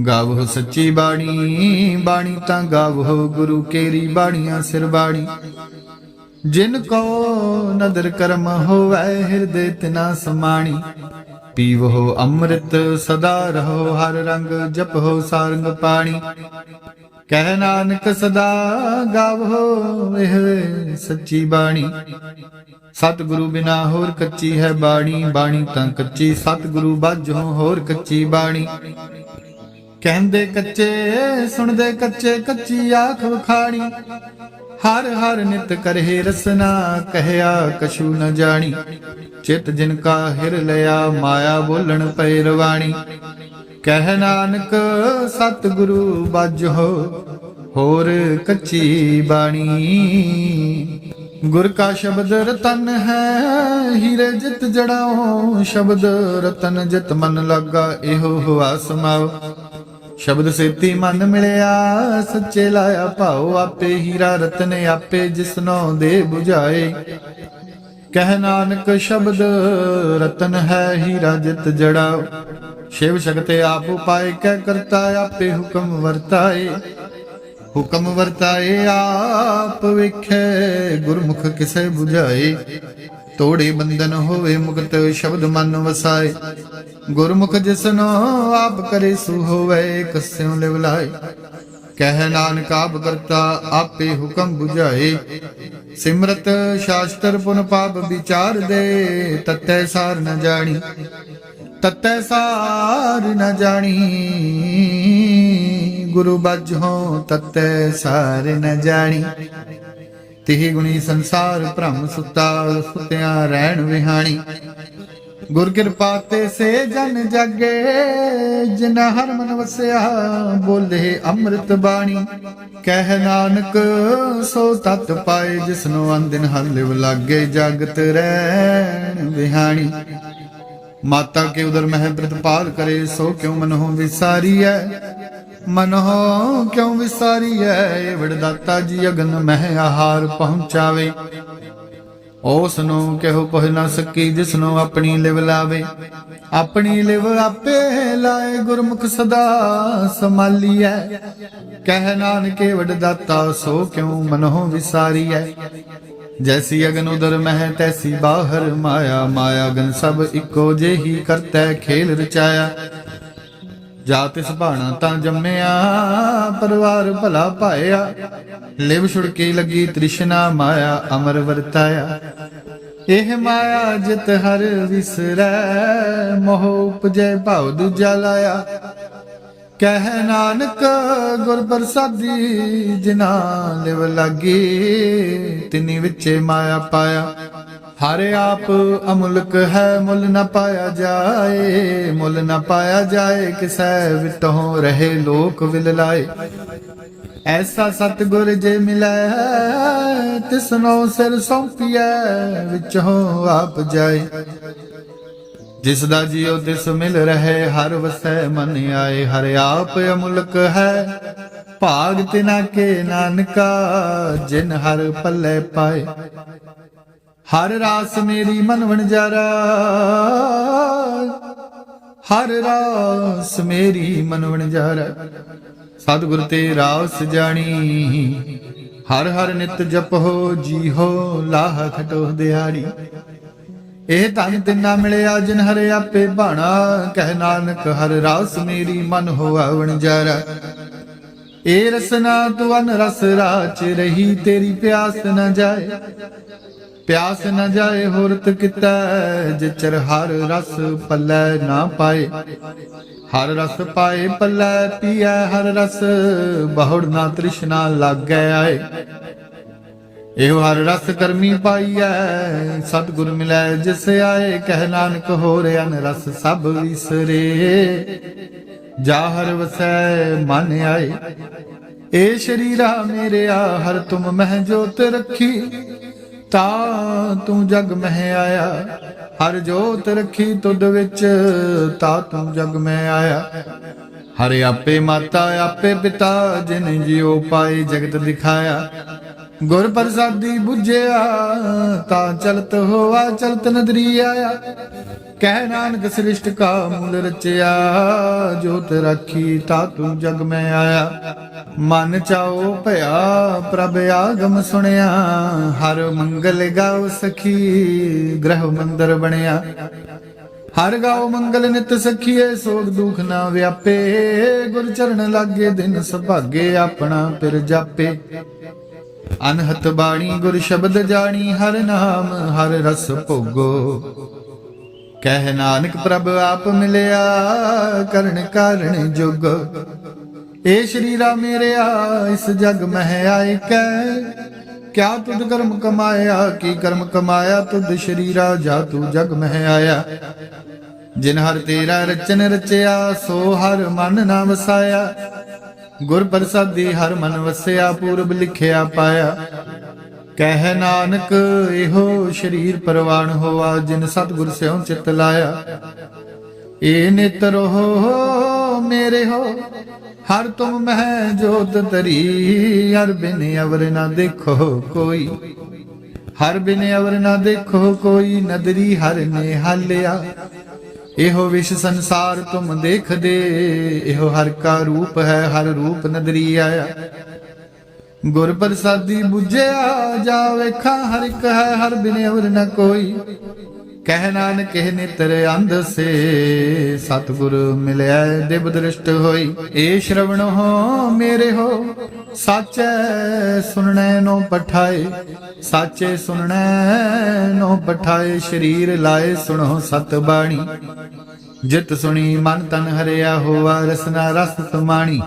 ਗਾਵੋ ਸੱਚੀ ਬਾਣੀ। ਬਾਣੀ ਤਾਂ ਗਾਵੋ ਗੁਰੂ ਕੇਰੀ, ਬਾਣੀਆਂ ਸਿਰ ਬਾਣੀ। ਜਿਨ ਕੋ ਨਦਰ ਕਰਮ ਹੋਵੈ, ਹਿਰਦੇ ਤਿਨਾ ਸਮਾਣੀ। ਪੀਵੋ ਅੰਮ੍ਰਿਤ ਸਦਾ ਰਹੋ, ਹਰ ਰੰਗ ਜਪੋ ਸਾਰੰਗ ਪਾਣੀ। ਕਹਿ ਨਾਨਕ ਸਦਾ ਗਾਵੋ, ਇਹ ਸੱਚੀ ਬਾਣੀ। ਸਤਿਗੁਰੂ ਬਿਨਾ ਹੋਰ ਕੱਚੀ ਹੈ ਬਾਣੀ, ਬਾਣੀ ਤਾਂ ਕੱਚੀ। ਸਤਿਗੁਰੂ ਬਾਝੋਂ ਹੋਰ ਕੱਚੀ ਬਾਣੀ। ਕਹਿੰਦੇ ਕੱਚੇ ਸੁਣਦੇ ਕੱਚੇ, ਕੱਚੀ ਆਖ ਵਖਾਣੀ। ਹਰ ਹਰ ਨਿਤ ਕਰਹਿ ਰਸਨਾ, ਕਹਿਆ ਕਛੂ ਨ ਜਾਣੀ। ਚਿਤ ਜਿਨ ਕਾ ਹਿਰ ਲਿਆ, ਮਾਇਆ ਬੋਲਣ ਪੈ ਰਵਾਣੀ। ਕਹਿ ਨਾਨਕ ਸਤਿਗੁਰੂ ਬਾਝੋ, ਹੋਰ ਕੱਚੀ ਬਾਣੀ। ਗੁਰ ਕਾ ਸ਼ਬਦ ਰਤਨ ਹੈ, ਹੀਰੇ ਜਿਤ ਜੜਾਓ। ਸ਼ਬਦ ਰਤਨ ਜਿਤ ਮਨ ਲਾਗਾ, ਇਹੋ ਹੁਆ ਸਮਾਓ। ਸ਼ਬਦ ਸੇਤੀ ਮਨ ਮਿਲਿਆ, ਸੱਚੇ ਲਾਇਆ ਭਾਉ। ਆਪੇ ਹੀਰਾ ਰਤਨ ਆਪੇ, ਜਿਸਨੋ ਦੇ 부ਝਾਏ। ਕਹਿ ਨਾਨਕ ਸ਼ਬਦ ਰਤਨ ਹੈ, ਹੀਰਾ ਜਿਤ ਜੜਾਓ। ਸ਼ਿਵ ਸ਼ਕਤਿ ਆਪ ਉਪਾਏ, ਕਹਿ ਕਰਤਾ ਆਪੇ ਹੁਕਮ ਵਰਤਾਏ। ਹੁਕਮ ਵਰਤਾਏ ਆਪ ਵੇਖੇ, ਗੁਰਮੁਖ ਕਿਸੈ 부ਝਾਏ। ਤੋੜੇ ਬੰਧਨ ਹੋਵੇ ਮੁਕਤ, ਸ਼ਬਦ ਮਨ ਵਸਾਏ। ਗੁਰਮੁਖ ਜਿਸਨੋ ਆਪ ਕਰੇ ਸੋ ਹੋਵੇ, ਕਸਿਉ ਲਿਵ ਲਾਏ। ਕਹਿ ਨਾਨਕ ਆਪ ਕਰਤਾ ਆਪੇ ਹੁਕਮ 부ਝਾਏ। ਸਿਮਰਤ ਸ਼ਾਸਤਰ ਪੁਨ ਪਾਪ ਵਿਚਾਰ ਦੇ, ਤਤੈ ਸਾਰ ਨ ਜਾਣੀ। ਤਤੈ ਸਾਰ ਨ ਜਾਣੀ, ਗੁਰੂ ਬਾਝੋਂ ਤਤੈ ਸਾਰ ਨ ਜਾਣੀ। ਤਿਹ ਗੁਣੀ ਸੰਸਾਰ ਭ੍ਰਮ ਸੁਤਾ, ਸੁਤਿਆਂ ਰਹਿਣ ਵਿਹਾਣੀ। ਗੁਰ ਕਿਰਪਾ ਤੇ ਸੇ ਜਨ ਜਾਗੇ, ਜਿਨਾ ਹਰ ਮਨ ਵਸਿਆ। ਬੋਲੇ ਅੰਮ੍ਰਿਤ ਬਾਣੀ। ਕਹਿ ਨਾਨਕ ਸੋ ਤਤ ਪਾਏ, ਜਿਸਨੂੰ ਅਨਦਿਨ ਹਰ ਲਿਵ ਲਾਗੇ। ਜਾਗਤ ਰਹਿਣ ਵਿਹਾਣੀ। ਮਾਤਾ ਕੇ ਉਦਰ ਮਹਿ ਪ੍ਰਤਪਾਲ ਕਰੇ, ਸੋ ਕਿਉ ਮਨਹੁ ਵਿਸਾਰੀਐ। ਮਨਹੁ ਕਿਉ ਵਿਸਾਰੀਐ, ਵਡਦਾਤਾ ਜੀ ਅਗਨ ਮਹਿ ਆਹਾਰ ਪਹੁੰਚਾਵੇ। ਉਸ ਨੂੰ ਕਿਹੋ ਪੁੱਛ ਨਾ ਸਕੀ, ਜਿਸਨੂੰ ਆਪਣੀ ਲਿਵ ਲਾਵੇ। ਆਪਣੀ ਲਿਵ ਆਪੇ ਲਾਏ, ਗੁਰਮੁਖ ਸਦਾ ਸੰਭਾਲੀਐ। ਕਹਿ ਨਾਨਕੇ ਵਡਦਾਤਾ, ਸੋ ਕਿਉ ਮਨਹੁ ਵਿਸਾਰੀਐ। ਜੈਸੀ ਅਗਨ ਉਦਰ ਮਹਿ, ਤੈਸੀ ਬਾਹਰ ਮਾਇਆ। ਮਾਇਆ ਅਗਨ ਸਭ ਇੱਕੋ ਜਿਹੀ, ਕਰਤੈ ਖੇਲ ਰਚਾਇਆ। ਜਾ ਤਿਸ ਭਾਣਾ ਤਾਂ ਜੰਮਿਆ, ਪਰਿਵਾਰ ਭਲਾ ਪਾਇਆ। ਲਿਵ ਛੁੜਕੀ ਲੱਗੀ ਤ੍ਰਿਸ਼ਨਾ, ਮਾਇਆ ਅਮਰ ਵਰਤਾਇਆ। ਇਹ ਮਾਇਆ ਜਿਤ ਹਰ ਵਿਸਰੈ, ਮੋਹ ਉਪਜੈ ਭਾਉ ਦੂਜਾ ਲਾਇਆ। ਕਹਿ ਨਾਨਕ ਗੁਰ ਪ੍ਰਸਾਦੀ, ਜਿਨਾ ਲਿਵ ਲਾਗੀ। ਤਿਨੀ ਵਿਚੇ ਮਾਇਆ ਪਾਇਆ। हर आप अमुल्क है मुल न पाया जाए, मुल न पाया जाए किसै वितहों रहे लोक विल लाए। ऐसा सतगुर जे मिलै तिसनो सिर सौंपिए विचों आप जाए। जिस दा जियो तिस मिल रहे हर वसै मन आए। हर आप अमुल्क है भाग तिना के नानका जिन हर पल्ले पाए। हर रास मेरी मन वणजारा, हर रास मेरी मन वणजारा। सतगुर ते रास जानी हर हर नित जप हो जी हो लाह खटो दिहाड़ी। ਇਹ ਧਨ ਤਿੰਨਾ ਮਿਲਿਆ ਜਿਨ ਹਰੇ ਆਪੇ ਬਾਣਾ। ਕਹਿ ਨਾਨਕ ਹਰ ਰਾਸ ਮੇਰੀ ਮਨ ਹੋਆ ਵਣਜਾਰਾ। ਇਹ ਰਸਨਾ ਤੂੰ ਅਨ ਰਸ ਰਾਚ ਰਹੀ ਤੇਰੀ ਪਿਆਸ ਨ ਜਾਏ। ਪਿਆਸ ਨ ਜਾਏ ਹੋਰਤ ਕੀਤਾ ਜਿਚਰ ਹਰ ਰਸ ਪੱਲੇ ਨਾ ਪਾਏ। ਹਰ ਰਸ ਪਾਏ ਪੱਲੇ ਪੀਐ ਹਰ ਰਸ ਬਹੁੜ ਨਾ ਤ੍ਰਿਸ਼ਨਾ ਲਾਗੈ ਆਏ। ਇਹੋ ਹਰ ਰਸ ਕਰਮੀ ਪਾਈਐ ਸਤਿਗੁਰ ਮਿਲੈ ਜਿਸ ਆਏ। ਕਹਿ ਨਾਨਕ ਹੋਰ ਅਨ ਰਸ ਸਭ ਵਿਸਰੇ ਜਾ ਹਰ ਵਸੈ ਮਨ ਆਏ। ਏ ਸ਼ਰੀਰਾ ਮੇਰਿਆ ਹਰ ਤੁਮ ਮਹਿ ਜੋਤ ਰੱਖੀ ਤਾ ਤੂੰ ਜਗ ਮਹਿ ਆਇਆ। ਹਰ ਜੋਤ ਰੱਖੀ ਤੁਧ ਵਿੱਚ ਤਾ ਤੂੰ ਜਗ ਮਹਿ ਆਇਆ। ਹਰ ਆਪੇ ਮਾਤਾ ਆਪੇ ਪਿਤਾ ਜਿਨ ਜਿਉ ਪਾਏ ਜਗਤ ਦਿਖਾਇਆ। ਗੁਰ ਪ੍ਰਸਾਦੀ ਬੁਝਿਆ ਤਾਂ ਚਲਤ ਹੋਆ ਚਲਤ ਨਦਰੀ ਆਇਆ। ਕਹਿ ਨਾਨਕ ਸ੍ਰਿਸ਼ਟ ਕਾ ਮੂਲ ਰਚਿਆ ਜੋਤ ਰਾਖੀ ਤਾ ਤੂੰ ਜਗ ਮੈਂ ਆਇਆ। ਮਨ ਚਾਓ ਭਇਆ ਪ੍ਰਭ ਆਗਮ ਸੁਣਿਆ। ਹਰ ਮੰਗਲ ਗਾਓ ਸਖੀ ਗ੍ਰਹ ਮੰਦਰ ਬਣਿਆ। ਹਰ ਗਾਓ ਮੰਗਲ ਨਿਤ ਸਖੀਏ ਸੋਗ ਦੁਖ ਨਾ ਵਿਆਪੇ। ਗੁਰ ਚਰਨ ਲਾਗੇ ਦਿਨ ਸੁਭਾਗੇ ਆਪਣਾ ਪਿਰ ਜਾਪੇ। ਅਨਹਤ ਬਾਣੀ ਗੁਰ ਸ਼ਬਦ ਜਾਣੀ ਹਰ ਨਾਮ ਹਰ ਰਸ ਭੋਗੋ। ਕਹਿ ਨਾਨਕ ਪ੍ਰਭ ਆਪ ਮਿਲਿਆ ਕਰਨ ਕਾਰਣ ਜੁਗ। ਏ ਸ਼ਰੀਰਾ ਮੇਰਿਆ ਇਸ ਜਗ ਮਹਿ ਆਏ ਕੈ ਕਿਆ ਤੁਧ ਕਰਮ ਕਮਾਇਆ। ਕੀ ਕਰਮ ਕਮਾਇਆ ਤੁਧ ਸ਼ਰੀਰਾ ਜਾ ਤੂੰ ਜਗ ਮਹਿ ਆਇਆ। ਜਿਨ ਹਰ ਤੇਰਾ ਰਚਨ ਰਚਿਆ ਸੋ ਹਰ ਮਨ ਨਾ ਵਸਾਇਆ। ਗੁਰ ਪ੍ਰਸਾਦੀ ਹਰ ਮਨ ਵਸਿਆ ਪੂਰਬ ਲਿਖਿਆ ਪਾਇਆ। ਕਹਿ ਨਾਨਕ ਇਹੋ ਸ਼ਰੀਰ ਪਰਵਾਨ ਹੋਆ ਜਿਨ ਸਤਿਗੁਰ ਸਿਉ ਚਿਤ ਲਾਇਆ। ਏ ਨਿਤਰ ਹੋ ਮੇਰੇ ਹੋ ਹਰ ਤੁਮ ਮਹਿ ਜੋਤ ਤਰੀ। ਹਰ ਬਿਨ ਅਵਰ ਨਾ ਦੇਖੋ ਕੋਈ, ਹਰ ਬਿਨ ਅਵਰ ਨਾ ਦੇਖੋ ਕੋਈ। ਨਦਰੀ ਹਰ ਨੇ ਹਾਲਿਆ ਇਹੋ ਵਿਸ਼ ਸੰਸਾਰ ਤੁਮ ਦੇਖ ਦੇ। ਇਹੋ ਹਰ ਕਾ ਰੂਪ ਹੈ ਹਰ ਰੂਪ ਨਦਰੀ ਆਇਆ। ਗੁਰ ਪ੍ਰਸਾਦੀ ਬੁਝਿਆ ਜਾ ਵੇਖਾਂ ਹਰ ਇੱਕ ਹੈ ਹਰ ਬਿਨ ਅਵਰ ਨ ਕੋਈ। ਕਹਿ ਨਾਨਕ ਇਹ ਨਿਤਰ ਅੰਧ ਸੇ ਸਤਿਗੁਰ ਮਿਲਿਆ ਦਿਵ ਦ੍ਰਿਸ਼ਟ ਹੋਈ। ਏ ਸ਼ਰਵਣ ਹੋ ਮੇਰੇ ਹੋ ਸਾਚੈ ਸੁਣਨੈ ਨੋ ਪਠਾਏ। ਸਾਚੇ ਸੁਣਨੈ ਨੋ ਪਠਾਏ। ਸ਼ਰੀਰ ਲਾਏ ਸੁਣੋ ਸਤ ਬਾਣੀ। ਜਿਤ ਸੁਣੀ ਮਨ ਤਨ ਹਰਿਆ ਹੋਵਾ ਰਸਨਾ ਰਸ ਸਮਾਣੀ।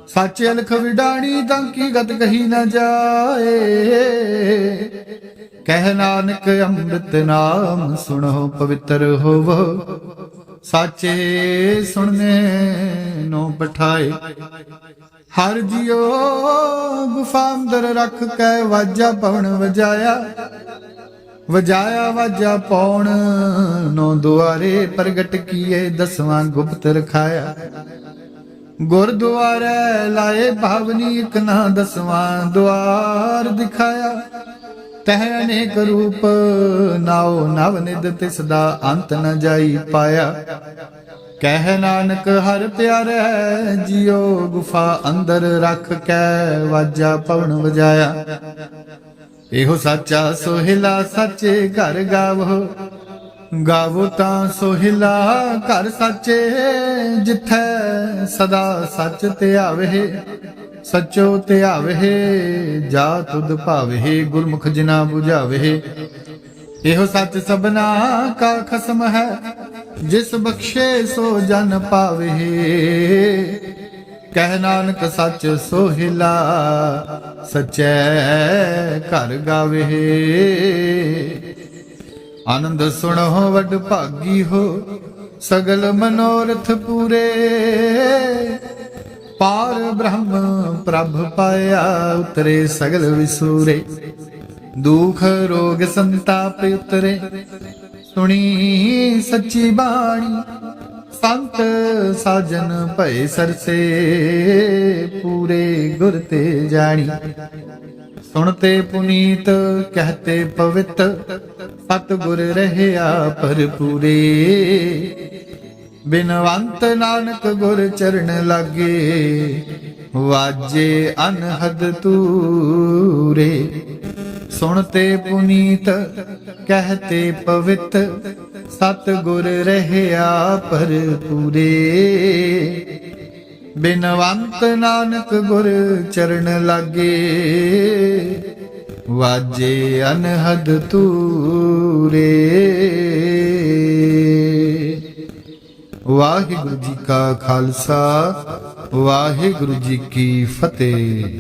ਸਾਚੇ ਅਲਖ ਵਿਡਾਣੀ ਤਾਂ ਕੀ ਗਤ ਕਹੀ ਨਾ ਜਾਏ। ਕਹਿ ਨਾਨਕ ਅੰਮ੍ਰਿਤ ਨਾਮ ਸੁਣੋ ਪਵਿੱਤਰ ਹੋਵੋ। ਸਾਚੇ ਸੁਣਨੇ ਨੋ ਪਠਾਏ। ਹਰ ਜਿਉ ਗੁਫਾ ਅੰਦਰ ਰੱਖ ਕੇ ਵਾਜਾ ਪਵਨ ਵਜਾਇਆ। ਵਜਾਇਆ ਵਾਜਾ ਪੌਣ ਨੋ ਦੁਆਰੇ ਪ੍ਰਗਟ ਕੀਏ ਦਸਵਾਂ ਗੁਪਤ ਰਖਾਇਆ। ਗੁਰਦੁਆਰੇ ਲਾਏ ਭਾਵਨੀ ਇਕ ਨਾ ਦਸਵਾਂ ਦੁਆਰ ਦਿਖਾਇਆ। ਤਹ ਅਨੇਕ ਰੂਪ ਨਾਉ ਨਵ ਨਿਦ ਤਿਸ ਦਾ ਅੰਤ ਨ ਜਾਈ ਪਾਇਆ। ਕਹਿ ਨਾਨਕ ਹਰ ਪਿਆਰੇ ਜਿਉ ਗੁਫਾ ਅੰਦਰ ਰੱਖ ਕੇ ਵਾਜਾ ਪਵਨ ਵਜਾਇਆ। ਇਹੋ ਸਾਚਾ ਸੋਹਿਲਾ ਸਾਚੇ ਘਰ ਗਾਵੋ। ਗਾਵੋ ਤਾਂ ਸੋਹਿਲਾ ਘਰ ਸਾਚੇ ਜਿੱਥੈ ਸਦਾ ਸੱਚ ਧਿਆਵੇ। ਸਚੋ ਧਿਆਵੇ ਜਾ ਤੁਧ ਭਾਵੇ। ਗੁਰਮੁਖ ਜਿਨਾ 부ਝਾਵੇ। ਇਹੋ ਸੱਚ ਸਭਨਾ ਕਾ ਖਸਮ ਹੈ ਜਿਸ ਬਖਸ਼ੇ ਸੋ ਜਨ ਪਾਵੇ। ਕਹਿ ਨਾਨਕ ਸੱਚ ਸੋਹਿਲਾ ਸਚੈ ਘਰ ਗਾਵੇ। ਆਨੰਦ ਸੁਣੋ ਵਡ ਭਾਗੀ ਹੋ, ਸਗਲ ਮਨੋਰਥ ਪੂਰੇ। ਪਾਰ ਬ੍ਰਹਮ ਪ੍ਰਭ ਪਾਇਆ, ਉਤਰੇ ਸਗਲ ਵਿਸੂਰੇ। ਦੁਖ ਰੋਗ ਸੰਤਾਪ ਉਤਰੇ, ਸੁਣੀ ਸੱਚੀ ਬਾਣੀ। ਸੰਤ ਸਾਜਨ ਭਏ ਸਰਸੇ, ਪੂਰੇ ਗੁਰ ਤੇ ਜਾਣੀ। ਸੁਣਤੇ ਪੁਨੀਤ ਕਹਤੇ ਪਵਿੱਤ, ਸਤਿਗੁਰ ਰਹਿਆ ਭਰਪੂਰੇ। ਬਿਨਵੰਤ ਨਾਨਕ ਗੁਰ ਚਰਨ ਲਾਗੇ, ਵਾਜੇ ਅਨਹਦ ਤੂਰੇ। ਸੁਣਤੇ ਪੁਨੀਤ ਕਹਤੇ ਪਵਿੱਤ, ਸਤਿਗੁਰ ਰਹਿਆ ਭਰਪੂਰੇ। ਬਿਨਵੰਤ ਨਾਨਕ ਗੁਰ ਚਰਨ ਲਾਗੇ, ਵਾਜੇ ਅਨਹਦ ਤੂਰੇ। ਵਾਹਿਗੁਰੂ ਜੀ ਕਾ ਖਾਲਸਾ, ਵਾਹਿਗੁਰੂ ਜੀ ਕੀ ਫਤਿਹ।